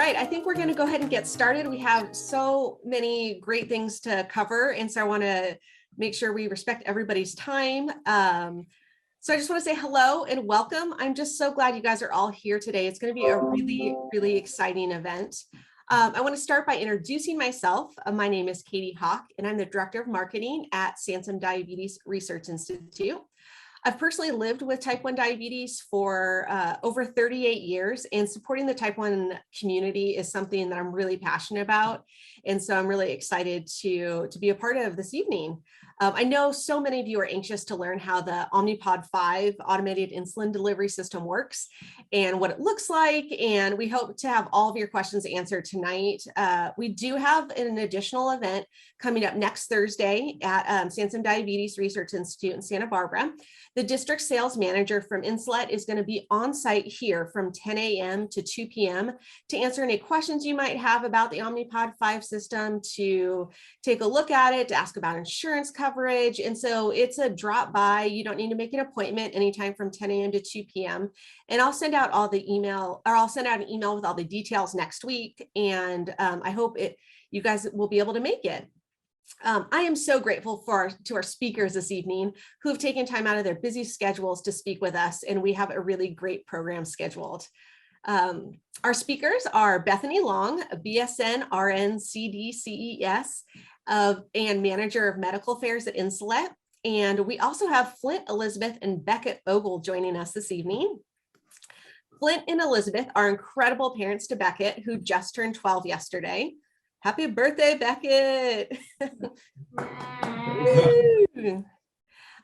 right, I think we're going to go ahead and get started. We have so many great things to cover, and so I want to make sure we respect everybody's time. So I just want to say hello and welcome. I'm just so glad you guys are all here today. It's going to be a really exciting event. I want to start by introducing myself. My name is Katie Hawk, and I'm the Director of Marketing at Sansom Diabetes Research Institute. I've personally lived with type 1 diabetes for over 38 years, and supporting the type 1 community is something that I'm really passionate about. And so I'm really excited to be a part of this evening. I know so many of you are anxious to learn how the Omnipod 5 automated insulin delivery system works and what it looks like. And we hope to have all of your questions answered tonight. We do have an additional event coming up next Thursday at Sansom Diabetes Research Institute in Santa Barbara. The district sales manager from Insulet is going to be on site here from 10 a.m. to 2 p.m. to answer any questions you might have about the Omnipod 5 system, to take a look at it, to ask about insurance coverage. And so it's a drop by. You don't need to make an appointment anytime from 10 a.m. to 2 p.m. And I'll send out an email with all the details next week. And I hope you guys will be able to make it. I am so grateful to our speakers this evening who have taken time out of their busy schedules to speak with us, and we have a really great program scheduled. Our speakers are Bethany Long, a BSN RN CDCES and Manager of Medical Affairs at Insulet. And we also have Flint, Elisabeth, and Beckett Ogle joining us this evening. Flint and Elisabeth are incredible parents to Beckett, who just turned 12 yesterday. Happy birthday, Beckett. Flint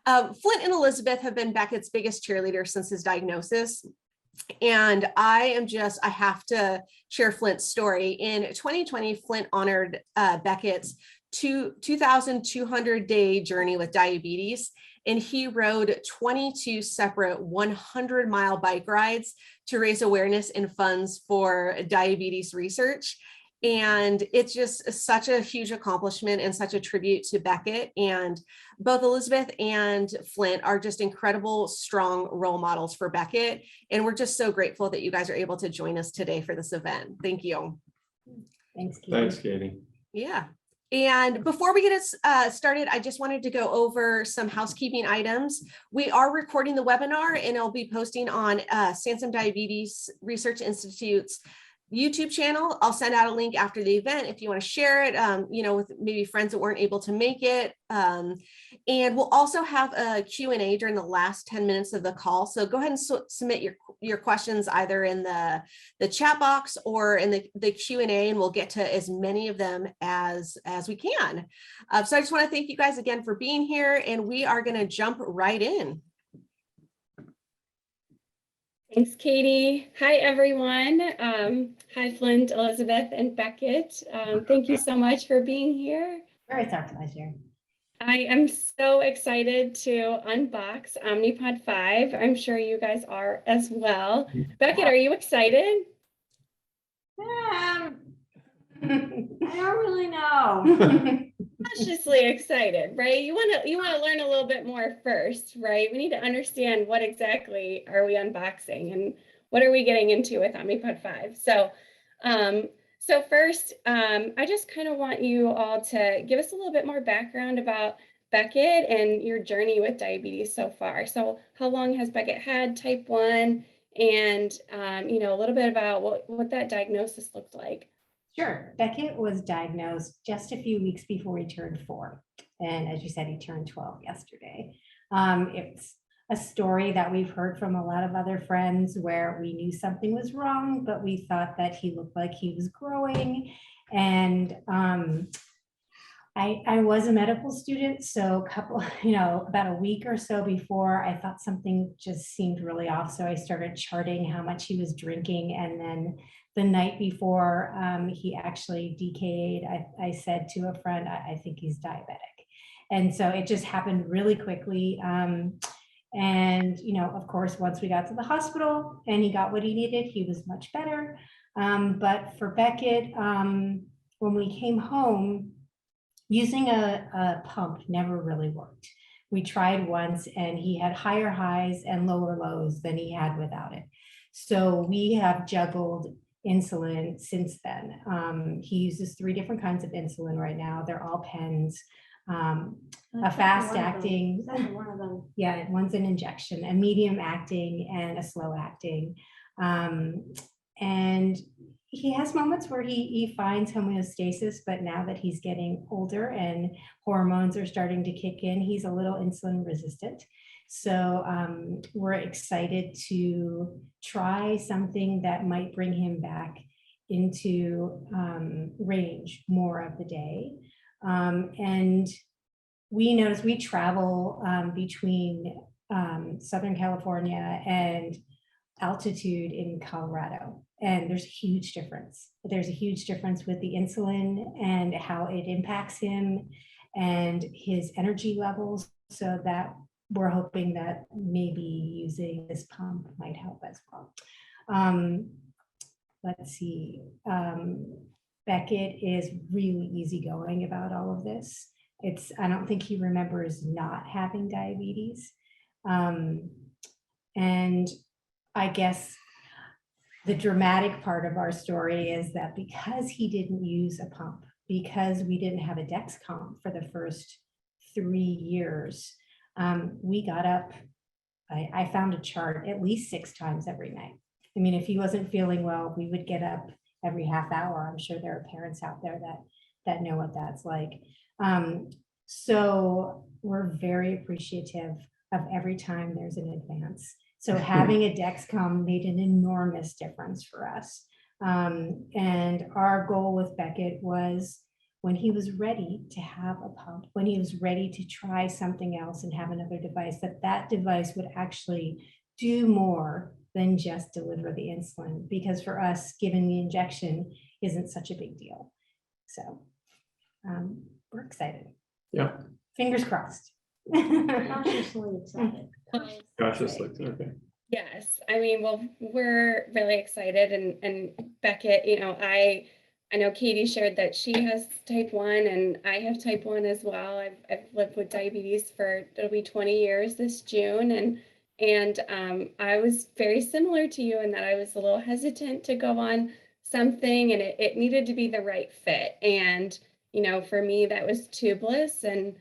and Elisabeth have been Beckett's biggest cheerleader since his diagnosis. And I have to share Flint's story. In 2020, Flint honored Beckett's 2,200-day journey with diabetes. And he rode 22 separate 100-mile bike rides to raise awareness and funds for diabetes research. And it's just such a huge accomplishment and such a tribute to Beckett. And both Elisabeth and Flint are just incredible, strong role models for Beckett. And we're just so grateful that you guys are able to join us today for this event. Thank you. Thanks, Katie. Thanks, Katie. Yeah. And before we get started, I just wanted to go over some housekeeping items. We are recording the webinar, and it'll be posting on Sansom Diabetes Research Institute's YouTube channel. I'll send out a link after the event if you want to share it, with maybe friends that weren't able to make it. And we'll also have a Q&A during the last 10 minutes of the call. So go ahead and submit your questions either in the chat box or in the Q&A, and we'll get to as many of them as we can. So I just want to thank you guys again for being here, and we are going to jump right in. Thanks, Katie. Hi, everyone. Hi, Flint, Elisabeth, and Beckett. Thank you so much for being here. It's our pleasure. I am so excited to unbox Omnipod 5. I'm sure you guys are as well. Beckett, are you excited? I don't really know. Cautiously excited, right? You want to learn a little bit more first, right? We need to understand what exactly are we unboxing and what are we getting into with Omnipod 5. So first, I just kind of want you all to give us a little bit more background about Beckett and your journey with diabetes so far. So how long has Beckett had type 1, and a little bit about what that diagnosis looked like. Sure. Beckett was diagnosed just a few weeks before he turned 4. And as you said, he turned 12 yesterday. It's a story that we've heard from a lot of other friends where we knew something was wrong, but we thought that he looked like he was growing. And I was a medical student, so about a week or so before, I thought something just seemed really off. So I started charting how much he was drinking, and then the night before he actually DKA'd, I said to a friend, I think he's diabetic. And so it just happened really quickly. And, of course, once we got to the hospital and he got what he needed, he was much better. But for Beckett, when we came home, using a pump never really worked. We tried once and he had higher highs and lower lows than he had without it. So we have juggled insulin since then. He uses 3 different kinds of insulin right now. They're all pens. A fast acting, One of them. yeah, one's an injection, a medium acting and a slow acting. And he has moments where he finds homeostasis, but now that he's getting older and hormones are starting to kick in, he's a little insulin resistant. So we're excited to try something that might bring him back into range more of the day. And we notice we travel between Southern California and altitude in Colorado, and there's a huge difference. There's a huge difference with the insulin and how it impacts him and his energy levels, so that we're hoping that maybe using this pump might help as well. Let's see. Beckett is really easygoing about all of this. I don't think he remembers not having diabetes. And I guess the dramatic part of our story is that because he didn't use a pump, because we didn't have a Dexcom for the first 3 years, we got up, I found a chart at least 6 times every night. I mean, if he wasn't feeling well, we would get up every half hour. I'm sure there are parents out there that know what that's like. So we're very appreciative of every time there's an advance. So having a Dexcom made an enormous difference for us. And our goal with Beckett was, when he was ready to have a pump, when he was ready to try something else and have another device, that device would actually do more than just deliver the insulin, because for us, giving the injection isn't such a big deal. So we're excited. Yeah. Fingers crossed. Cautiously excited. Cautiously, okay. Yes, I mean, well, we're really excited, and Beckett, you know, I know Katie shared that she has type 1 and I have type 1 as well. I've lived with diabetes for, it'll be 20 years this June, and I was very similar to you in that I was a little hesitant to go on something, and it needed to be the right fit. And, you know, for me, that was tubeless. And,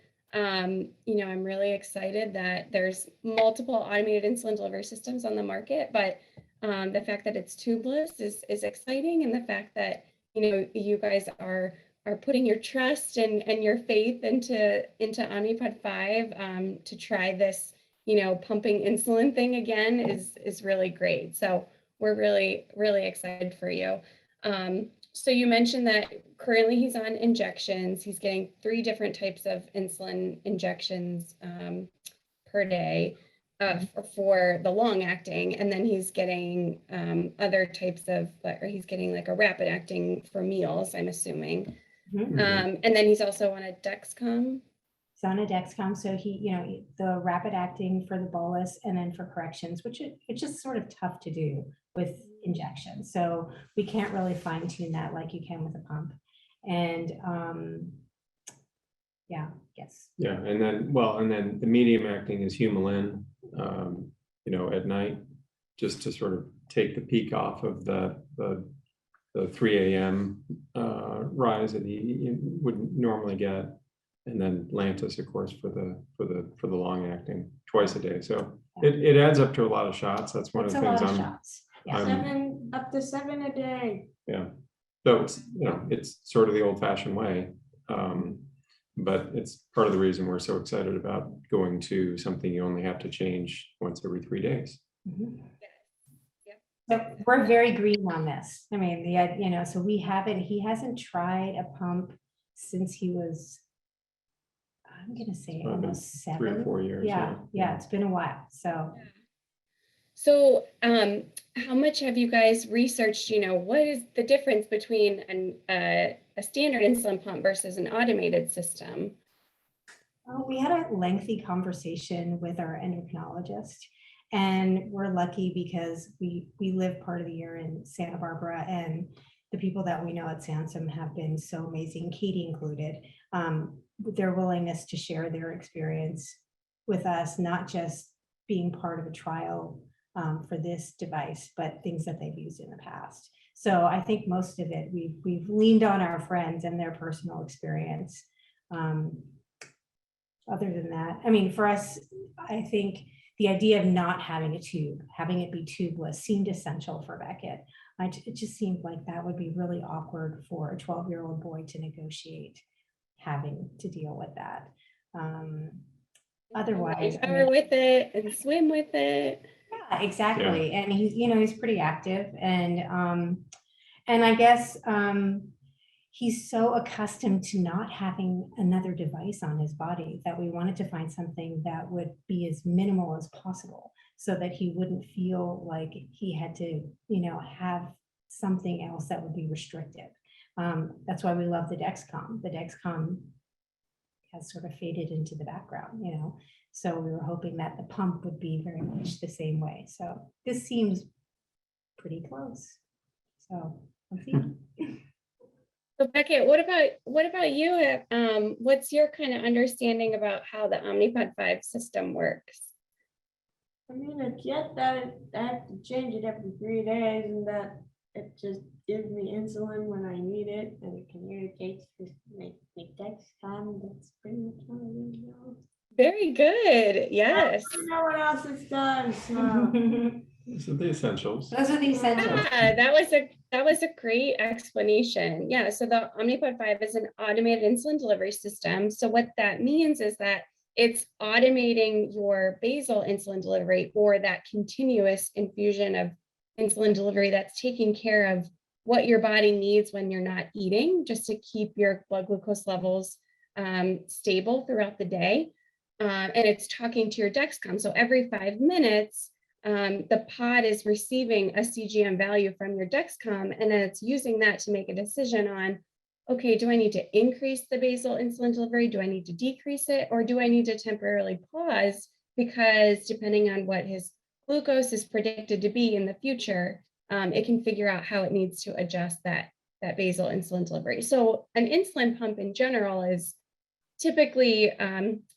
you know, I'm really excited that there's multiple automated insulin delivery systems on the market, but the fact that it's tubeless is exciting. And the fact that, you know, you guys are putting your trust and your faith into Omnipod 5 to try this, you know, pumping insulin thing again is really great. So we're really, really excited for you. So you mentioned that currently he's on injections. He's getting 3 different types of insulin injections per day for the long acting. And then he's getting other types of, or he's getting like a rapid acting for meals, I'm assuming. And then he's also on a Dexcom. He's on a Dexcom, so he, you know, the rapid acting for the bolus and then for corrections, which it's just sort of tough to do with injections. So we can't really fine tune that like you can with a pump. And yeah, yes. Yeah, and then the medium acting is Humulin, you know, at night, just to sort of take the peak off of the 3 a.m. Rise that he would normally get, and then Lantus, of course, for the long acting twice a day. So it adds up to a lot of shots. That's one of the things Up to 7 a day. Yeah. So it's, you know, it's sort of the old-fashioned way, but it's part of the reason we're so excited about going to something you only have to change once every 3 days. Mm-hmm. So we're very green on this. I mean, you know, so he hasn't tried a pump since he was, I'm gonna say almost 7. 3 or 4 years. Yeah, it's been a while. So how much have you guys researched, you know, what is the difference between a standard insulin pump versus an automated system? We had a lengthy conversation with our endocrinologist, and we're lucky because we live part of the year in Santa Barbara, and the people that we know at Sansum have been so amazing, Katie included, their willingness to share their experience with us, not just being part of a trial for this device, but things that they've used in the past. So I think most of it, we've leaned on our friends and their personal experience. Other than that, I mean, for us, I think the idea of not having a tube, having it be tubeless, seemed essential for Beckett. It just seemed like that would be really awkward for a 12-year-old boy to negotiate having to deal with that. Otherwise, I Shower mean, with it and swim with it. yeah, exactly. And he's, he's pretty active, and I guess he's so accustomed to not having another device on his body that we wanted to find something that would be as minimal as possible so that he wouldn't feel like he had to, have something else that would be restrictive. That's why we love the Dexcom. The Dexcom has sort of faded into the background, so we were hoping that the pump would be very much the same way. So this seems pretty close. So we'll see. So Beckett, what about you? What's your kind of understanding about how the Omnipod 5 system works? I mean, I get that I have to change it every 3 days and that it just gives me insulin when I need it and it communicates with my Dexcom. That's pretty much all I really know. Very good. Yes. I don't know what else it does. So. These are the essentials. Those are the essentials. Yeah, that was a great explanation. Yeah, so the Omnipod 5 is an automated insulin delivery system. So what that means is that it's automating your basal insulin delivery, or that continuous infusion of insulin delivery that's taking care of what your body needs when you're not eating, just to keep your blood glucose levels stable throughout the day. And it's talking to your Dexcom. So every 5 minutes, the pod is receiving a CGM value from your Dexcom, and then it's using that to make a decision on, okay, do I need to increase the basal insulin delivery? Do I need to decrease it? Or do I need to temporarily pause? Because depending on what his glucose is predicted to be in the future, it can figure out how it needs to adjust that basal insulin delivery. So an insulin pump in general is typically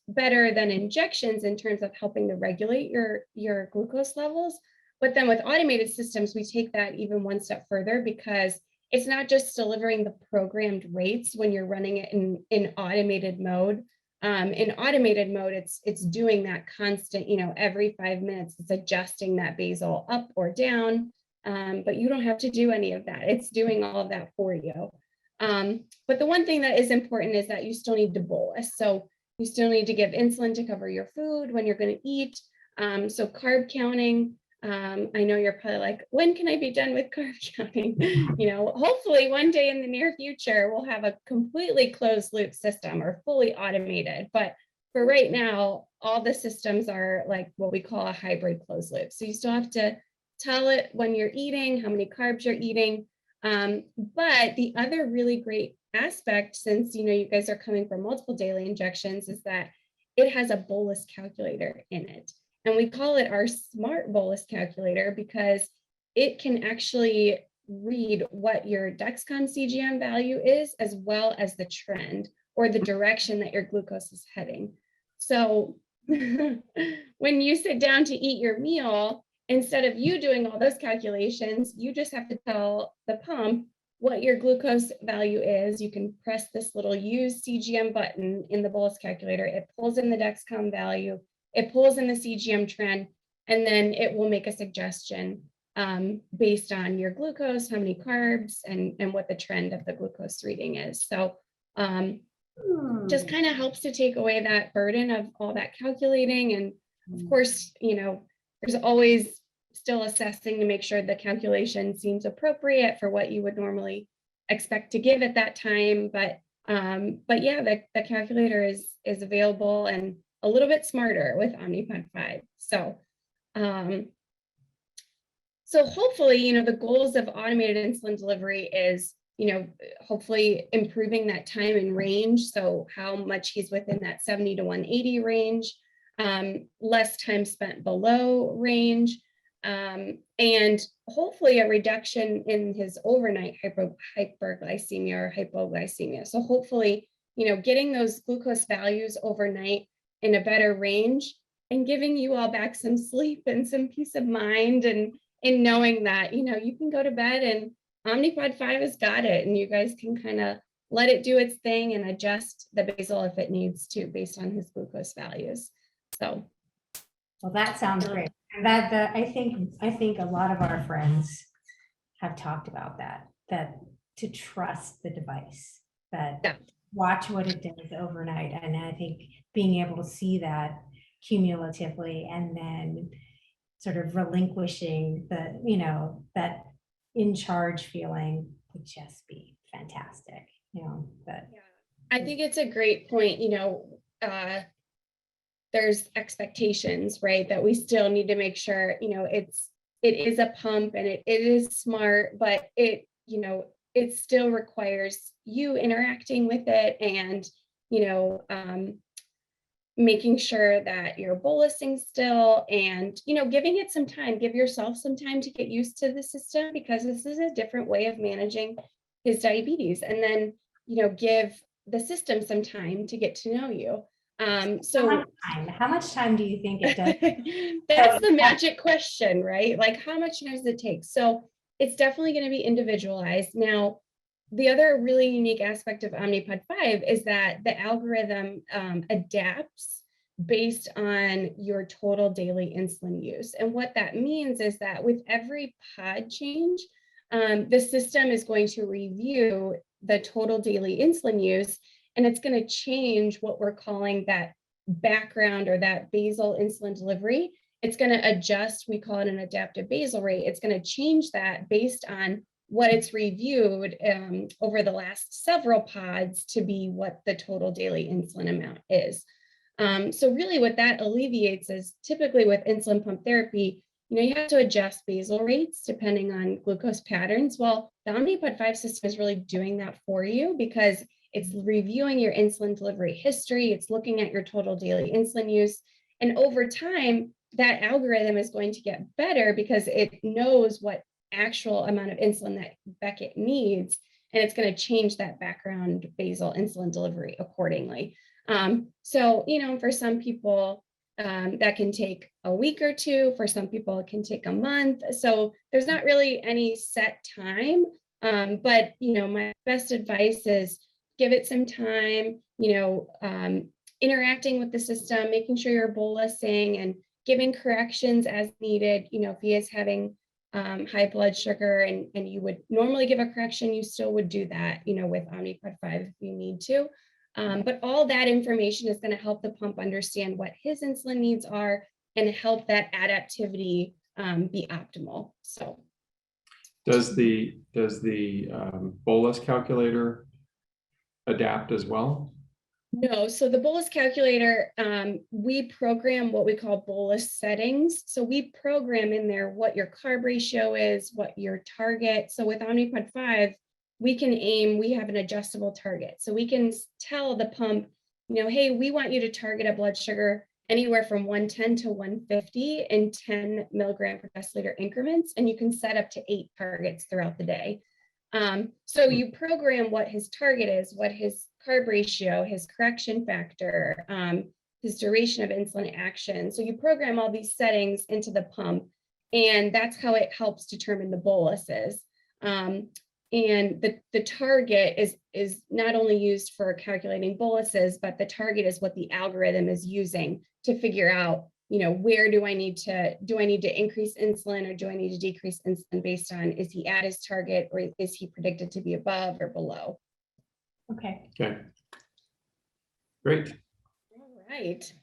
better than injections in terms of helping to regulate your glucose levels. But then with automated systems, we take that even one step further, because it's not just delivering the programmed rates when you're running it in automated mode. In automated mode, it's doing that constant, every 5 minutes, it's adjusting that basal up or down. But you don't have to do any of that. It's doing all of that for you. But the one thing that is important is that you still need to bolus. So you still need to give insulin to cover your food when you're going to eat. So carb counting, I know you're probably like, when can I be done with carb counting? Hopefully one day in the near future, we'll have a completely closed loop system or fully automated. But for right now, all the systems are like what we call a hybrid closed loop. So you still have to tell it when you're eating, how many carbs you're eating. But the other really great aspect, since you guys are coming from multiple daily injections, is that it has a bolus calculator in it. And we call it our smart bolus calculator because it can actually read what your Dexcom CGM value is, as well as the trend or the direction that your glucose is heading. So when you sit down to eat your meal, instead of you doing all those calculations, you just have to tell the pump what your glucose value is. You can press this little use CGM button in the bolus calculator. It pulls in the Dexcom value, it pulls in the CGM trend, and then it will make a suggestion based on your glucose, how many carbs, and what the trend of the glucose reading is. So just kind of helps to take away that burden of all that calculating. And of course, there's always still assessing to make sure the calculation seems appropriate for what you would normally expect to give at that time. But yeah, the calculator is available and a little bit smarter with Omnipod 5. So hopefully, the goals of automated insulin delivery is, hopefully improving that time and range. So how much he's within that 70 to 180 range, less time spent below range, and hopefully a reduction in his overnight hyperglycemia or hypoglycemia. So hopefully, getting those glucose values overnight in a better range and giving you all back some sleep and some peace of mind, and in knowing that, you can go to bed and Omnipod 5 has got it, and you guys can kind of let it do its thing and adjust the basal if it needs to based on his glucose values. So, Well, that sounds great. And I think a lot of our friends have talked about that to trust the device, that yeah. watch what it does overnight. And I think being able to see that cumulatively and then sort of relinquishing that in charge feeling would just be fantastic, but. Yeah. I think it's a great point. There's expectations, right? That we still need to make sure, it is a pump and it is smart, but it still requires you interacting with it and, making sure that you're bolusing still and, giving it some time, give yourself some time to get used to the system, because this is a different way of managing his diabetes. And then, give the system some time to get to know you. So How much time do you think it does? that's the magic question, right? Like, how much time does it take? So it's definitely going to be individualized. Now, the other really unique aspect of Omnipod 5 is that the algorithm adapts based on your total daily insulin use. And what that means is that with every pod change, the system is going to review the total daily insulin use, and it's going to change what we're calling that background or that basal insulin delivery. It's going to adjust, we call it an adaptive basal rate. It's going to change that based on what it's reviewed over the last several pods to be what the total daily insulin amount is. So really what that alleviates is typically with insulin pump therapy, you have to adjust basal rates depending on glucose patterns. Well, the Omnipod 5 system is really doing that for you because it's reviewing your insulin delivery history. It's looking at your total daily insulin use. And over time, that algorithm is going to get better because it knows what actual amount of insulin that Beckett needs, and it's going to change that background basal insulin delivery accordingly. So, for some people, that can take a week or two. For some people, it can take a month. So there's not really any set time. But, my best advice is give it some time, interacting with the system, making sure you're bolusing and giving corrections as needed. If he is having high blood sugar and you would normally give a correction, you still would do that, with Omnipod 5 if you need to. But all that information is going to help the pump understand what his insulin needs are and help that adaptivity be optimal. So, does the bolus calculator adapt as well? No, so the bolus calculator, we program what we call bolus settings. So we program in there what your carb ratio is, what your target. So with Omnipod 5, we can aim, we have an adjustable target. So we can tell the pump, hey, we want you to target a blood sugar anywhere from 110 to 150 in 10 milligram per deciliter increments. And you can set up to 8 targets throughout the day. So you program what his target is, what his carb ratio, his correction factor, his duration of insulin action. So you program all these settings into the pump, and that's how it helps determine the boluses. And the target is not only used for calculating boluses, but the target is what the algorithm is using to figure out, where do I need to increase insulin or do I need to decrease insulin based on, is he at his target or is he predicted to be above or below? Okay. Okay. Great. All right.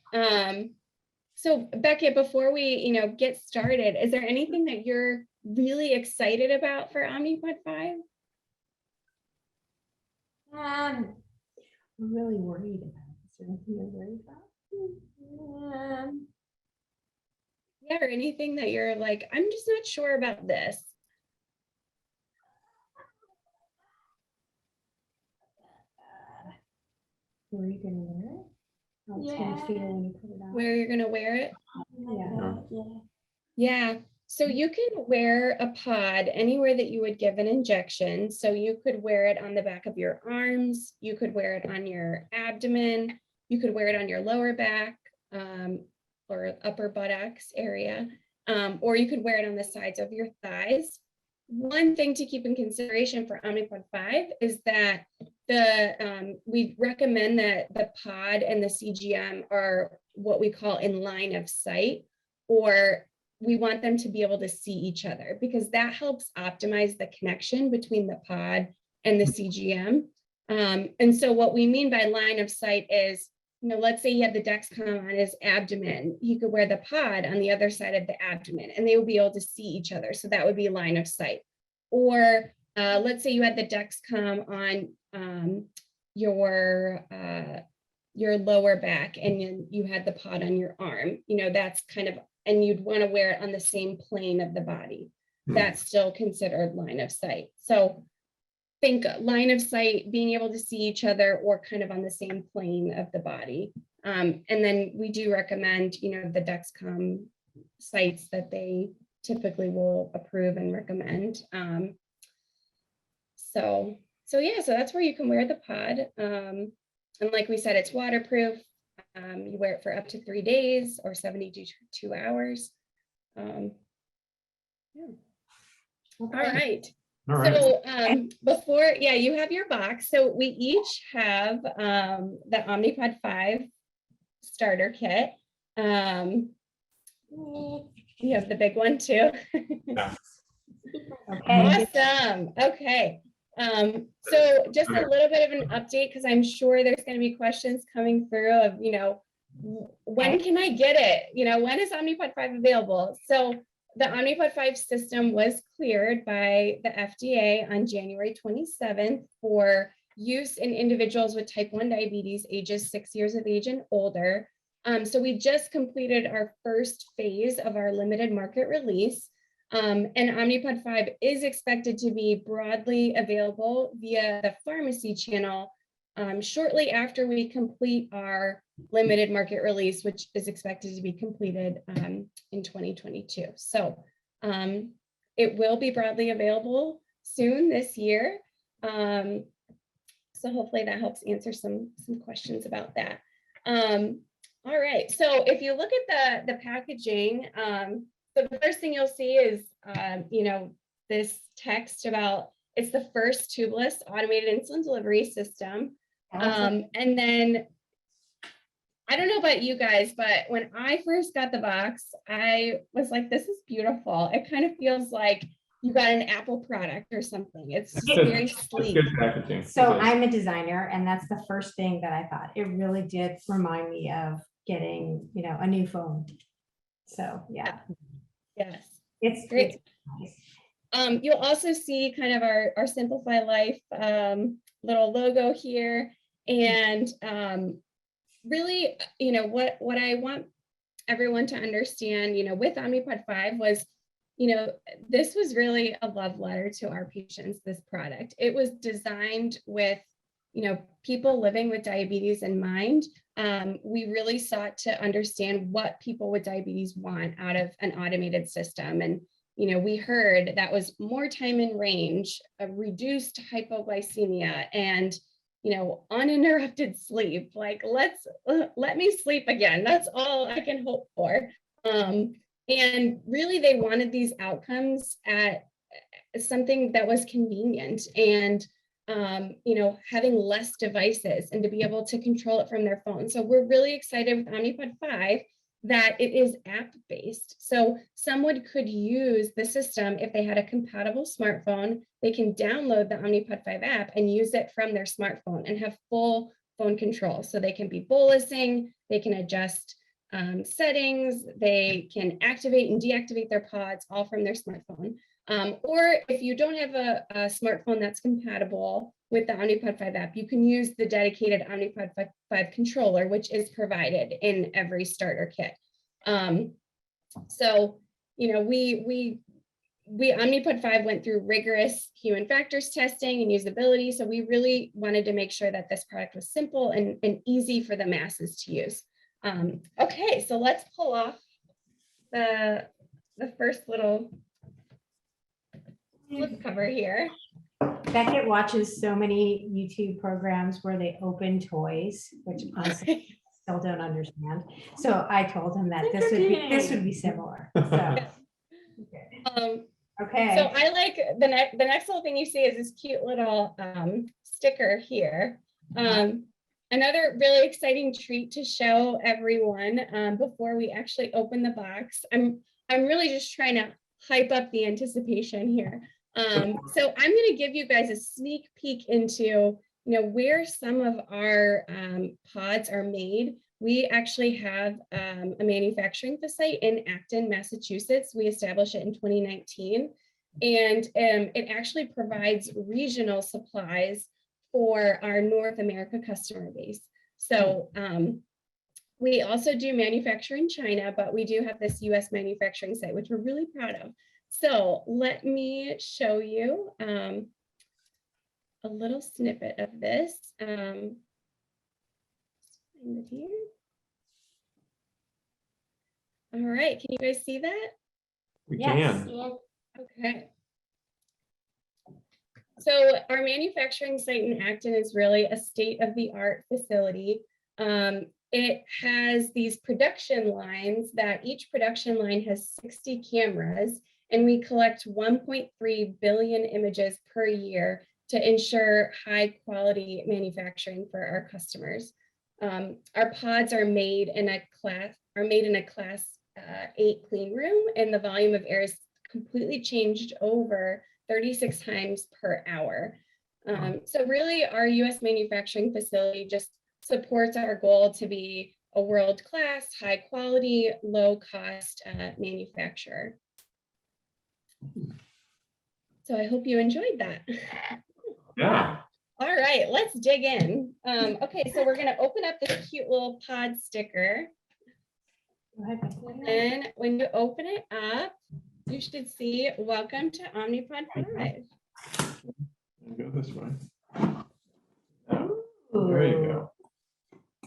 So Beckett, before we, get started, is there anything that you're really excited about for Omnipod 5? I'm really worried about it. Is there anything you're worried about? Yeah, or anything that you're like, I'm just not sure about this. Where are you going to wear it? How it's going to Yeah. feel when you put it on? Where you're gonna wear it? Yeah. Yeah. So you can wear a pod anywhere that you would give an injection. So you could wear it on the back of your arms. You could wear it on your abdomen. You could wear it on your lower back or upper buttocks area. Or you could wear it on the sides of your thighs. one thing to keep in consideration for Omnipod 5 is that we recommend that the pod and the CGM are what we call in line of sight, or we want them to be able to see each other, because that helps optimize the connection between the pod and the CGM. And so what we mean by line of sight is, let's say he had the Dexcom on his abdomen, he could wear the pod on the other side of the abdomen and they would be able to see each other. So that would be line of sight. Or let's say you had the Dexcom on your lower back and you had the pod on your arm, that's kind of, and you'd want to wear it on the same plane of the body. That's still considered line of sight. So think line of sight, being able to see each other or kind of on the same plane of the body. And then we do recommend, the Dexcom sites that they typically will approve and recommend. So that's where you can wear the pod. And like we said, it's waterproof. You wear it for up to 3 days or 72 hours. Yeah. All right. All right. So before, you have your box. So we each have the Omnipod 5 starter kit. You have the big one too. Yeah. Okay. Awesome. Okay. So just a little bit of an update, because I'm sure there's going to be questions coming through of, when can I get it? When is Omnipod 5 available? So the Omnipod 5 system was cleared by the FDA on January 27th for use in individuals with type 1 diabetes, ages 6 years of age and older. So we just completed our first phase of our limited market release. And Omnipod 5 is expected to be broadly available via the pharmacy channel shortly after we complete our limited market release, which is expected to be completed in 2022. So it will be broadly available soon this year. So hopefully that helps answer some questions about that. All right, so if you look at the packaging, so the first thing you'll see is, this text about it's the first tubeless automated insulin delivery system. And then I don't know about you guys, but when I first got the box, I was like, this is beautiful. It kind of feels like you got an Apple product or something. It's very sleek. Good packaging. So I'm a designer, and that's the first thing that I thought. It really did remind me of getting, a new phone. So yeah. Yes. It's Great. Nice. You'll also see kind of our Simplify Life little logo here. And really, what I want everyone to understand, with Omnipod 5 was, this was really a love letter to our patients, this product. It was designed with, people living with diabetes in mind. We really sought to understand what people with diabetes want out of an automated system. And, we heard that was more time in range, a reduced hypoglycemia, and, uninterrupted sleep. Like, let me sleep again. That's all I can hope for. And really, they wanted these outcomes at something that was convenient and, having less devices and to be able to control it from their phone. So we're really excited with Omnipod 5 that it is app-based. So someone could use the system if they had a compatible smartphone. They can download the Omnipod 5 app and use it from their smartphone and have full phone control. So they can be bolusing, they can adjust settings, they can activate and deactivate their pods all from their smartphone. Or if you don't have a smartphone that's compatible with the Omnipod 5 app, you can use the dedicated Omnipod 5 controller, which is provided in every starter kit. So, we Omnipod 5 went through rigorous human factors testing and usability. So we really wanted to make sure that this product was simple and easy for the masses to use. Okay, so let's pull off the first little flip cover here. Beckett watches so many YouTube programs where they open toys, which honestly I still don't understand. So I told him that this would be similar. So Okay. So I like the next little thing you see is this cute little sticker here. Another really exciting treat to show everyone before we actually open the box. I'm really just trying to hype up the anticipation here. So I'm going to give you guys a sneak peek into where some of our pods are made. We actually have a manufacturing facility in Acton, Massachusetts. We established it in 2019, and it actually provides regional supplies for our North America customer base. So we also do manufacture in China, but we do have this US manufacturing site, which we're really proud of. So let me show you a little snippet of this. Find it here. All right, can you guys see that? We Yes. can. Yeah. Okay. So our manufacturing site in Acton is really a state-of-the-art facility. It has these production lines that each production line has 60 cameras, and we collect 1.3 billion images per year to ensure high quality manufacturing for our customers. Our pods are made in a class 8 clean room, and the volume of air is completely changed over 36 times per hour. So really our US manufacturing facility just supports our goal to be a world-class, high quality, low cost manufacturer. So I hope you enjoyed that. Yeah. All right, let's dig in. Okay, so we're gonna open up this cute little pod sticker. And when you open it up, you should see, welcome to Omnipod 5. Go this way. Ooh, There you go.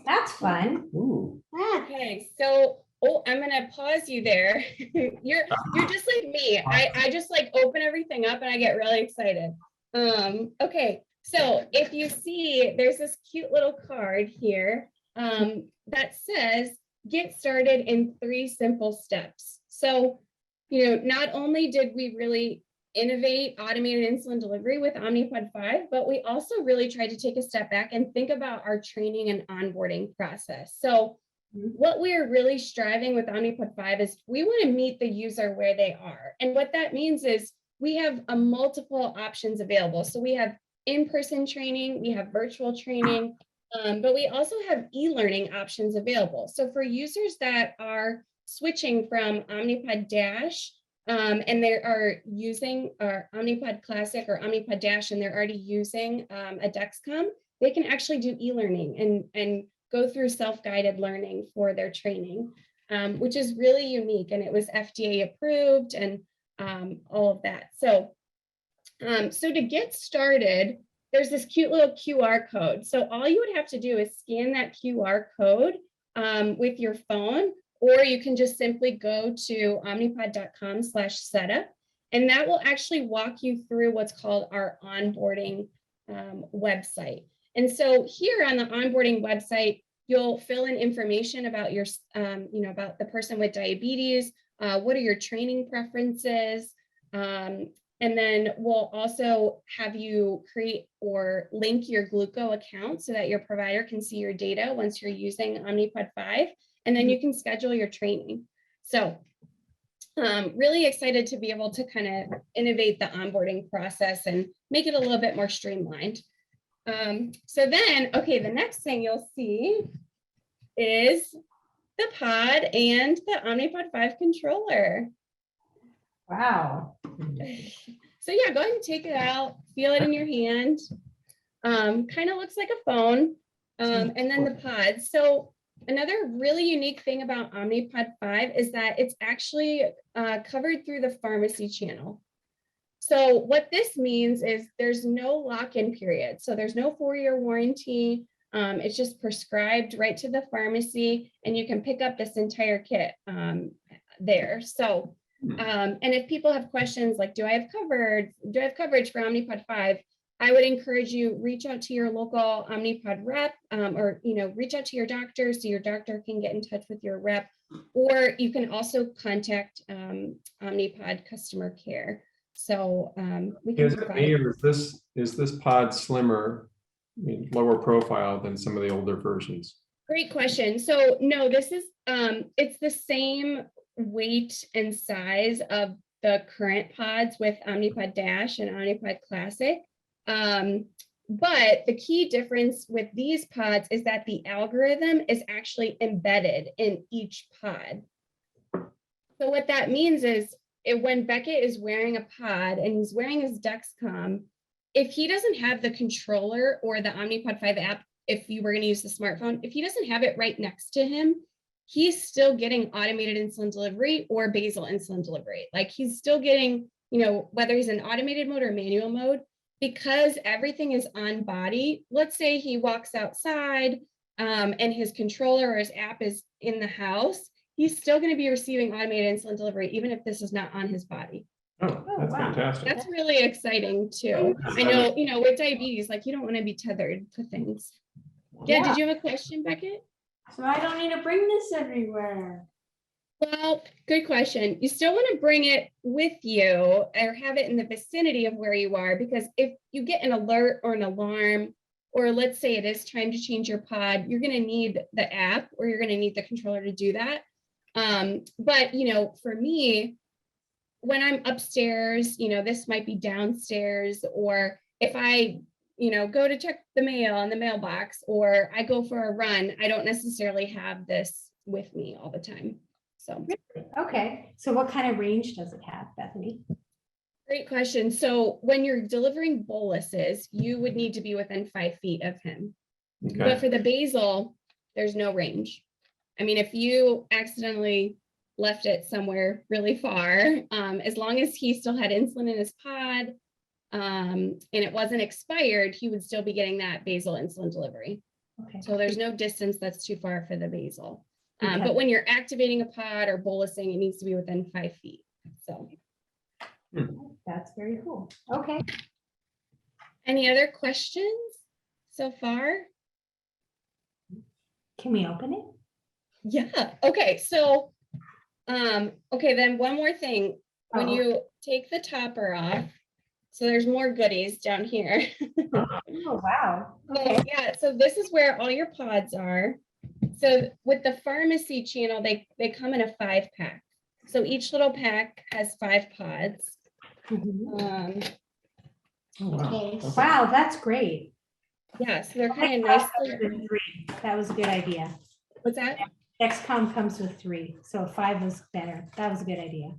that's fun. Ooh. Okay, so I'm gonna pause you there. You're just like me. I just like open everything up and I get really excited. Okay, so if you see, there's this cute little card here that says, get started in 3 simple steps. So, not only did we really innovate automated insulin delivery with Omnipod 5, but we also really tried to take a step back and think about our training and onboarding process. So what we're really striving with Omnipod 5 is we want to meet the user where they are. And what that means is we have multiple options available. So we have in-person training, we have virtual training, but we also have e-learning options available. So for users that are switching from Omnipod Dash and they are using our Omnipod Classic or Omnipod Dash and they're already using a Dexcom, they can actually do e-learning and go through self-guided learning for their training, which is really unique. And it was FDA approved and all of that. So, so to get started, there's this cute little QR code. So all you would have to do is scan that QR code with your phone, or you can just simply go to omnipod.com/setup, and that will actually walk you through what's called our onboarding website. And so here on the onboarding website, you'll fill in information about your, about the person with diabetes, what are your training preferences, and then we'll also have you create or link your Gluco account so that your provider can see your data once you're using Omnipod 5, and then you can schedule your training. So really excited to be able to kind of innovate the onboarding process and make it a little bit more streamlined. So then, okay, the next thing you'll see is the pod and the Omnipod 5 controller. Wow. So yeah, go ahead and take it out, feel it in your hand. Kind of looks like a phone. And then the pod. So another really unique thing about Omnipod 5 is that it's actually covered through the pharmacy channel. So what this means is there's no lock-in period. So there's no 4-year warranty. It's just prescribed right to the pharmacy, and you can pick up this entire kit there. So, and if people have questions like, do I have coverage for Omnipod 5? I would encourage you reach out to your local Omnipod rep, or reach out to your doctor so your doctor can get in touch with your rep, or you can also contact Omnipod customer care. So we can Is it me, provide. or is this pod slimmer, I mean, lower profile than some of the older versions? Great question. So no, this is it's the same weight and size of the current pods with Omnipod Dash and Omnipod Classic. But the key difference with these pods is that the algorithm is actually embedded in each pod. So what that means is when Beckett is wearing a pod and he's wearing his Dexcom, if he doesn't have the controller or the Omnipod 5 app, if you were going to use the smartphone, if he doesn't have it right next to him, he's still getting automated insulin delivery or basal insulin delivery. Like he's still getting, whether he's in automated mode or manual mode, because everything is on body. Let's say he walks outside and his controller or his app is in the house, he's still going to be receiving automated insulin delivery, even if this is not on his body. Oh, that's wow. fantastic. That's really exciting too. I know, with diabetes, like you don't want to be tethered to things. Yeah, did you have a question, Beckett? So I don't need to bring this everywhere. Well, good question. You still want to bring it with you or have it in the vicinity of where you are, because if you get an alert or an alarm, or let's say it is time to change your pod, you're going to need the app or you're going to need the controller to do that. But, for me, when I'm upstairs, this might be downstairs, or if I go to check the mail in the mailbox, or I go for a run, I don't necessarily have this with me all the time. So, Okay, so what kind of range does it have, Bethany? great question. So when you're delivering boluses, you would need to be within 5 feet of him. Okay. But for the basal, there's no range. I mean, if you accidentally left it somewhere really far, as long as he still had insulin in his pod, and it wasn't expired, he would still be getting that basal insulin delivery. Okay, So there's no distance that's too far for the basal. Okay. But when you're activating a pod or bolusing, it needs to be within 5 feet. So that's very cool. Okay. any other questions so far? Can we open it? Yeah. Okay. So, okay, then one more thing. When Oh. you take the topper off, so there's more goodies down here. Oh, wow. So, yeah, so this is where all your pods are. So with the pharmacy channel, they come in a 5-pack. So each little pack has 5 pods. Mhm. Oh, wow. Okay. Okay. Wow, that's great. Yeah, so they're kind of nicely. That was a good idea. What's that? Dexcom comes with 3, so 5 was better. That was a good idea.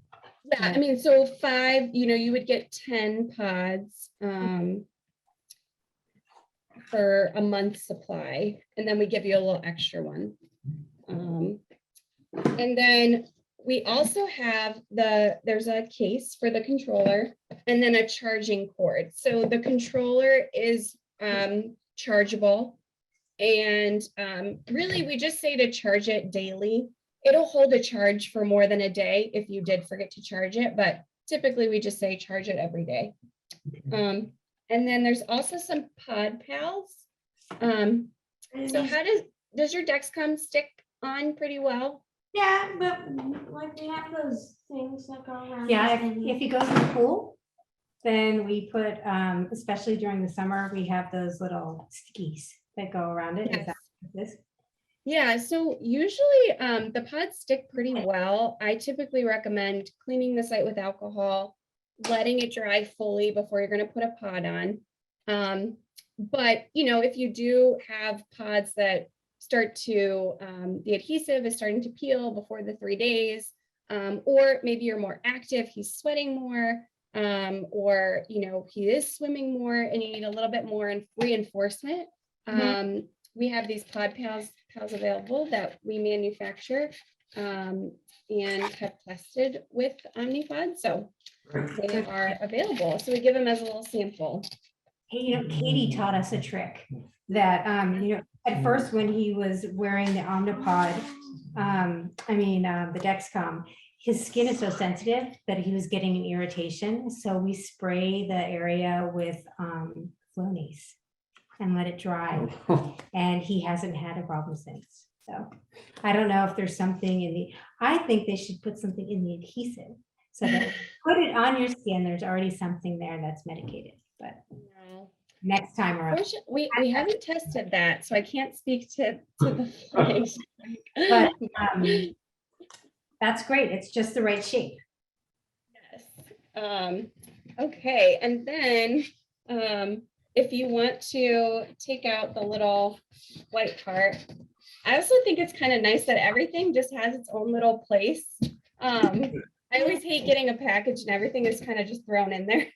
Yeah, I mean, so 5, you would get 10 pods for a month's supply, and then we give you a little extra one. And then we also have there's a case for the controller and then a charging cord. So the controller is chargeable, and really we just say to charge it daily. It'll hold a charge for more than a day if you did forget to charge it, but typically we just say charge it every day. And then there's also some pod pals. So how does your Dexcom stick on pretty well? Yeah, but like we have those things that go around. Yeah, his if he goes in the pool, then we put, especially during the summer, we have those little stickies that go around it. Is Yes. that what this? Yeah, so usually the pods stick pretty well. I typically recommend cleaning the site with alcohol, letting it dry fully before you're going to put a pod on. But, if you do have pods that start to, the adhesive is starting to peel before the 3 days, or maybe you're more active, he's sweating more, or, he is swimming more and you need a little bit more reinforcement. We have these pod pals available that we manufacture and have tested with Omnipod, so they are available. So we give them as a little sample. Hey, Katie taught us a trick that, at first when he was wearing the Omnipod, the Dexcom, his skin is so sensitive that he was getting an irritation. So we spray the area with Flonase and let it dry. And he hasn't had a problem since. So I don't know if there's something I think they should put something in the adhesive So that put it on your skin, there's already something there that's medicated, but No. next time around. Fortunately, we haven't tested that, so I can't speak to the flight. But that's great. It's just the right shape. Yes. Okay, and then if you want to take out the little white part, I also think it's kind of nice that everything just has its own little place. I always hate getting a package and everything is kind of just thrown in there,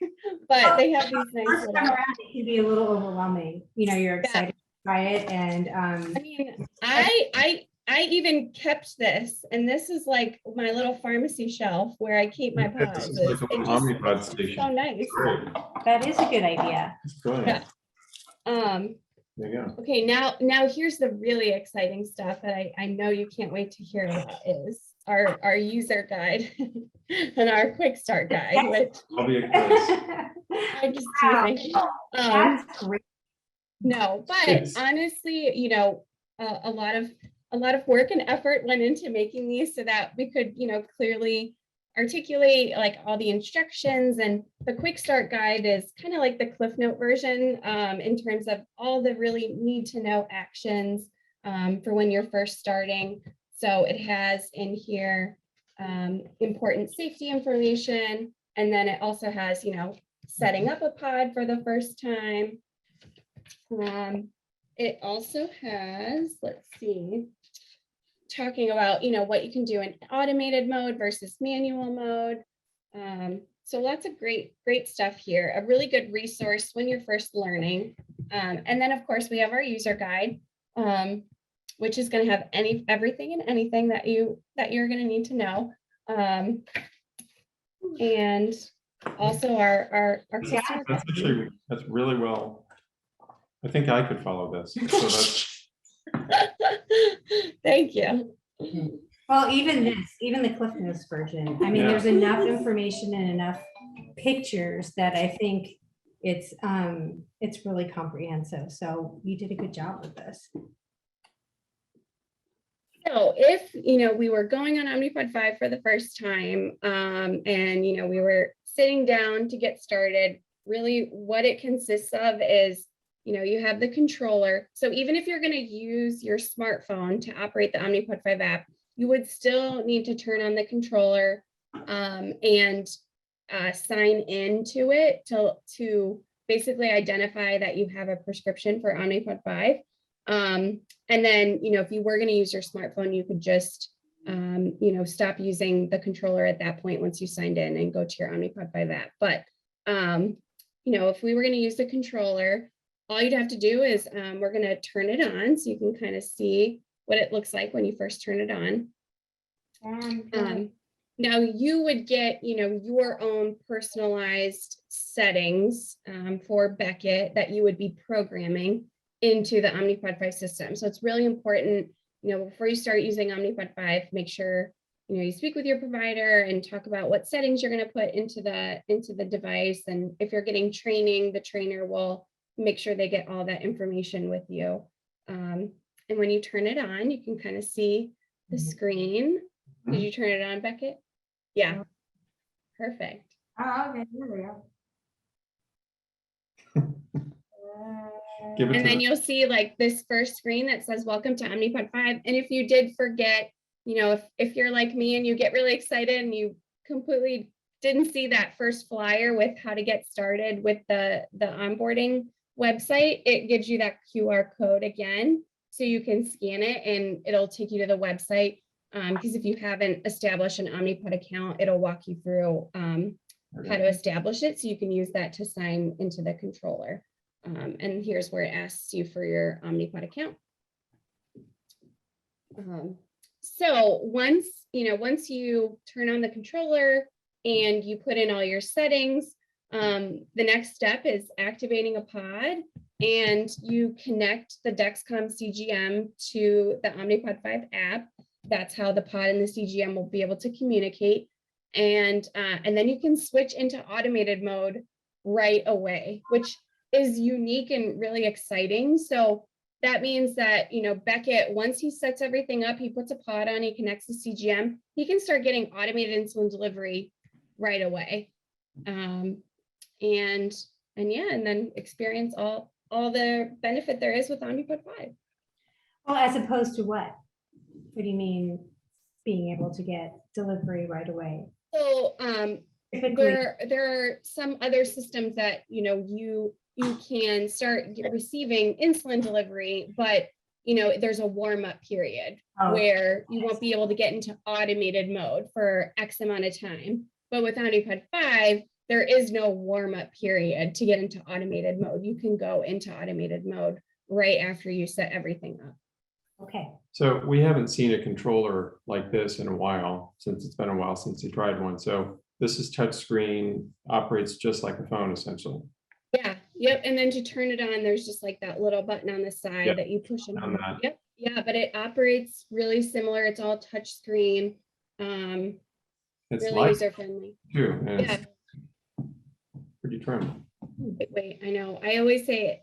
but they have these nice First time little. around, it can be a little overwhelming. You know, you're excited by it, and I mean, I even kept this, and this is like my little pharmacy shelf where I keep my pods. This is like a It little just- Omnipod it's station. so nice. Great. that is a good idea. Go Yeah. ahead. There you go. Okay, now here's the really exciting stuff that I know you can't wait to hear about is our user guide and our quick start guide, which I'll be a quiz. I'm just teasing. That's great. No, but Yes. honestly, you know, a lot of work and effort went into making these so that we could, you know, clearly articulate like all the instructions, and the quick start guide is kind of like the Cliff Note version in terms of all the really need to know actions for when you're first starting. So it has in here important safety information, and then it also has, you know, setting up a pod for the first time. It also has, let's see, talking about, you know, what you can do in automated mode versus manual mode. So lots of great stuff here. A really good resource when you're first learning. And then of course we have our user guide, which is going to have everything and anything that you're going to need to know. And also our customer. That's really well. I think I could follow this. So that's Thank you. Well, even the Cliff Notes version. I mean, Yeah. there's enough information and enough pictures that I think it's really comprehensive. So you did a good job with this. So if, you know, we were going on Omnipod 5 for the first time, and, you know, we were sitting down to get started, really what it consists of is, you know, you have the controller. So even if you're going to use your smartphone to operate the Omnipod 5 app, you would still need to turn on the controller and sign into it to basically identify that you have a prescription for Omnipod 5. And then, you know, if you were going to use your smartphone, you could just, you know, stop using the controller at that point once you signed in and go to your Omnipod 5 app. But, you know, if we were going to use the controller, all you'd have to do is we're going to turn it on so you can kind of see what it looks like when you first turn it on. Now you would get, you know, your own personalized settings for Beckett that you would be programming into the Omnipod 5 system. So it's really important, you know, before you start using Omnipod 5, make sure, you know, you speak with your provider and talk about what settings you're going to put into the device. And if you're getting training, the trainer will make sure they get all that information with you. And when you turn it on, you can kind of see the screen. Did you turn it on, Beckett? Yeah. Perfect. Oh, okay, here we go. give it And to then the- you'll see like this first screen that says welcome to Omnipod 5. And if you did forget, you know, if you're like me and you get really excited and you completely didn't see that first flyer with how to get started with the onboarding website, it gives you that QR code again. So you can scan it and it'll take you to the website. Because if you haven't established an Omnipod account, it'll walk you through how to establish it. So you can use that to sign into the controller. And here's where it asks you for your Omnipod account. So once you turn on the controller and you put in all your settings, the next step is activating a pod, and you connect the Dexcom CGM to the Omnipod 5 app. That's how the pod and the CGM will be able to communicate. And then you can switch into automated mode right away, which is unique and really exciting. So that means that, you know, Beckett, once he sets everything up, he puts a pod on, he connects the CGM, he can start getting automated insulin delivery right away. And then experience all the benefit there is with Omnipod 5. Well, as opposed to what? What do you mean being able to get delivery right away? So Typically, there are some other systems that you can start receiving insulin delivery, but there's a warm-up period where you won't be able to get into automated mode for X amount of time. But with Omnipod 5, there is no warm-up period to get into automated mode. You can go into automated mode right after you set everything up. okay. So we haven't seen a controller like this in a while, since it's been a while since you tried one. So this is touch screen, operates just like a phone essentially. Yeah, yep. And then to turn it on, there's just like that little button on the side that you push and On hold. that. Yep. Yeah, but it operates really similar. It's all touch screen. It's Really light user friendly. too, and Yeah. it's pretty trim. Wait, I know. I always say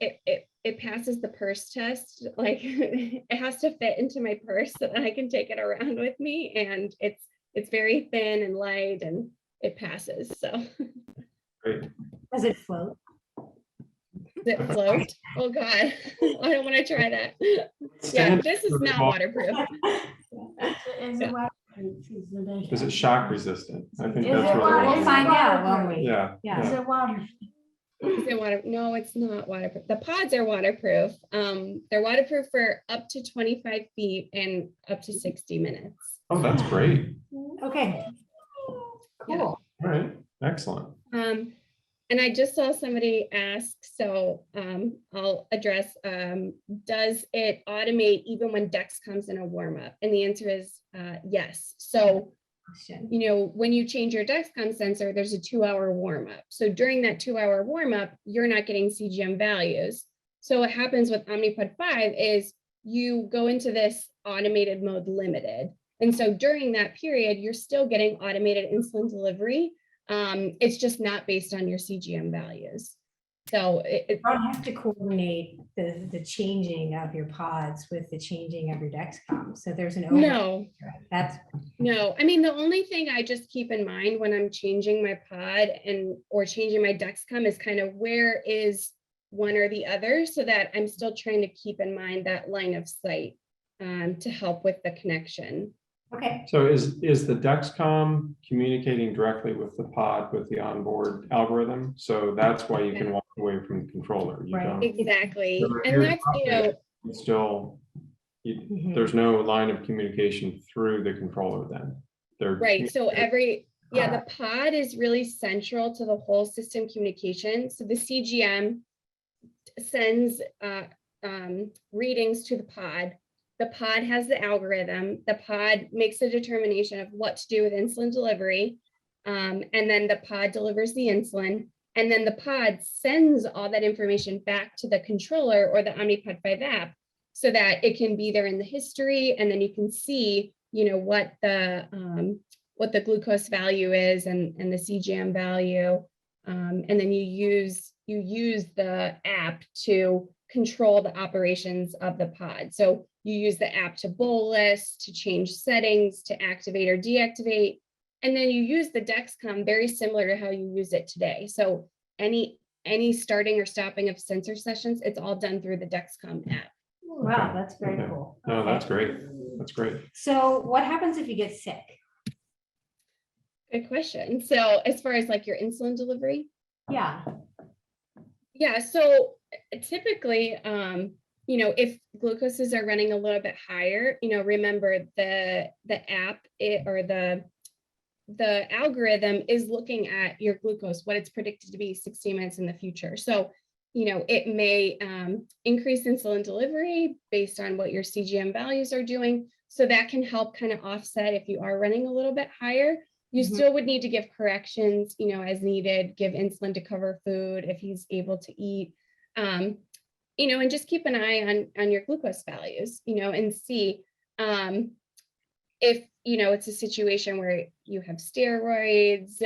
it passes the purse test. Like it has to fit into my purse so that I can take it around with me. And it's very thin and light and it passes. So Great. Does it float? does it float? Oh God. I don't want to try that. Yeah, Stand- this is not waterproof. Is it waterproof? Is it shock resistant? I think Is that's it really. water- We'll is it find out, waterproof? won't we? Yeah. Yeah. Is it water? Is it water? No, it's not waterproof. The pods are waterproof. They're waterproof for up to 25 feet and up to 60 minutes. Oh, that's great. Okay. Yeah. Cool. All right, excellent. And I just saw somebody ask, so I'll address, does it automate even when Dex comes in a warm up? And the answer is yes. So, Question. when you change your Dexcom sensor, there's a 2-hour warm up. So during that 2-hour warm up, you're not getting CGM values. So what happens with Omnipod 5 is you go into this automated mode limited. And so during that period, you're still getting automated insulin delivery. It's just not based on your CGM values. So You don't have to coordinate the changing of your pods with the changing of your Dexcom. So there's an no, That's no. I mean, the only thing I just keep in mind when I'm changing my pod or changing my Dexcom is kind of where is one or the other, so that I'm still trying to keep in mind that line of sight to help with the connection. okay. So is the Dexcom communicating directly with the pod with the onboard algorithm? So that's why you can walk away from the controller. You Right. don't. Exactly. You're And that's, It's still, Mhm. there's no line of communication through the controller then. They're right. So the pod is really central to the whole system communication. So the CGM sends readings to the pod. The pod has the algorithm. The pod makes a determination of what to do with insulin delivery. And then the pod delivers the insulin. And then the pod sends all that information back to the controller or the Omnipod 5 app so that it can be there in the history. And then you can see, what the glucose value is and the CGM value. And then you use the app to control the operations of the pod. So you use the app to bolus, to change settings, to activate or deactivate. And then you use the Dexcom very similar to how you use it today. So any starting or stopping of sensor sessions, it's all done through the Dexcom app. Wow, that's very Okay. cool. No, Okay. that's great. That's great. So what happens if you get sick? Good question. So as far as like your insulin delivery, Yeah. yeah, so typically, if glucoses are running a little bit higher, remember the app or the algorithm is looking at your glucose, what it's predicted to be 60 minutes in the future. So, it may increase insulin delivery based on what your CGM values are doing. So that can help kind of offset if you are running a little bit higher. You Mhm. still would need to give corrections, as needed, give insulin to cover food if he's able to eat, and just keep an eye on your glucose values, and see if, it's a situation where you have steroids,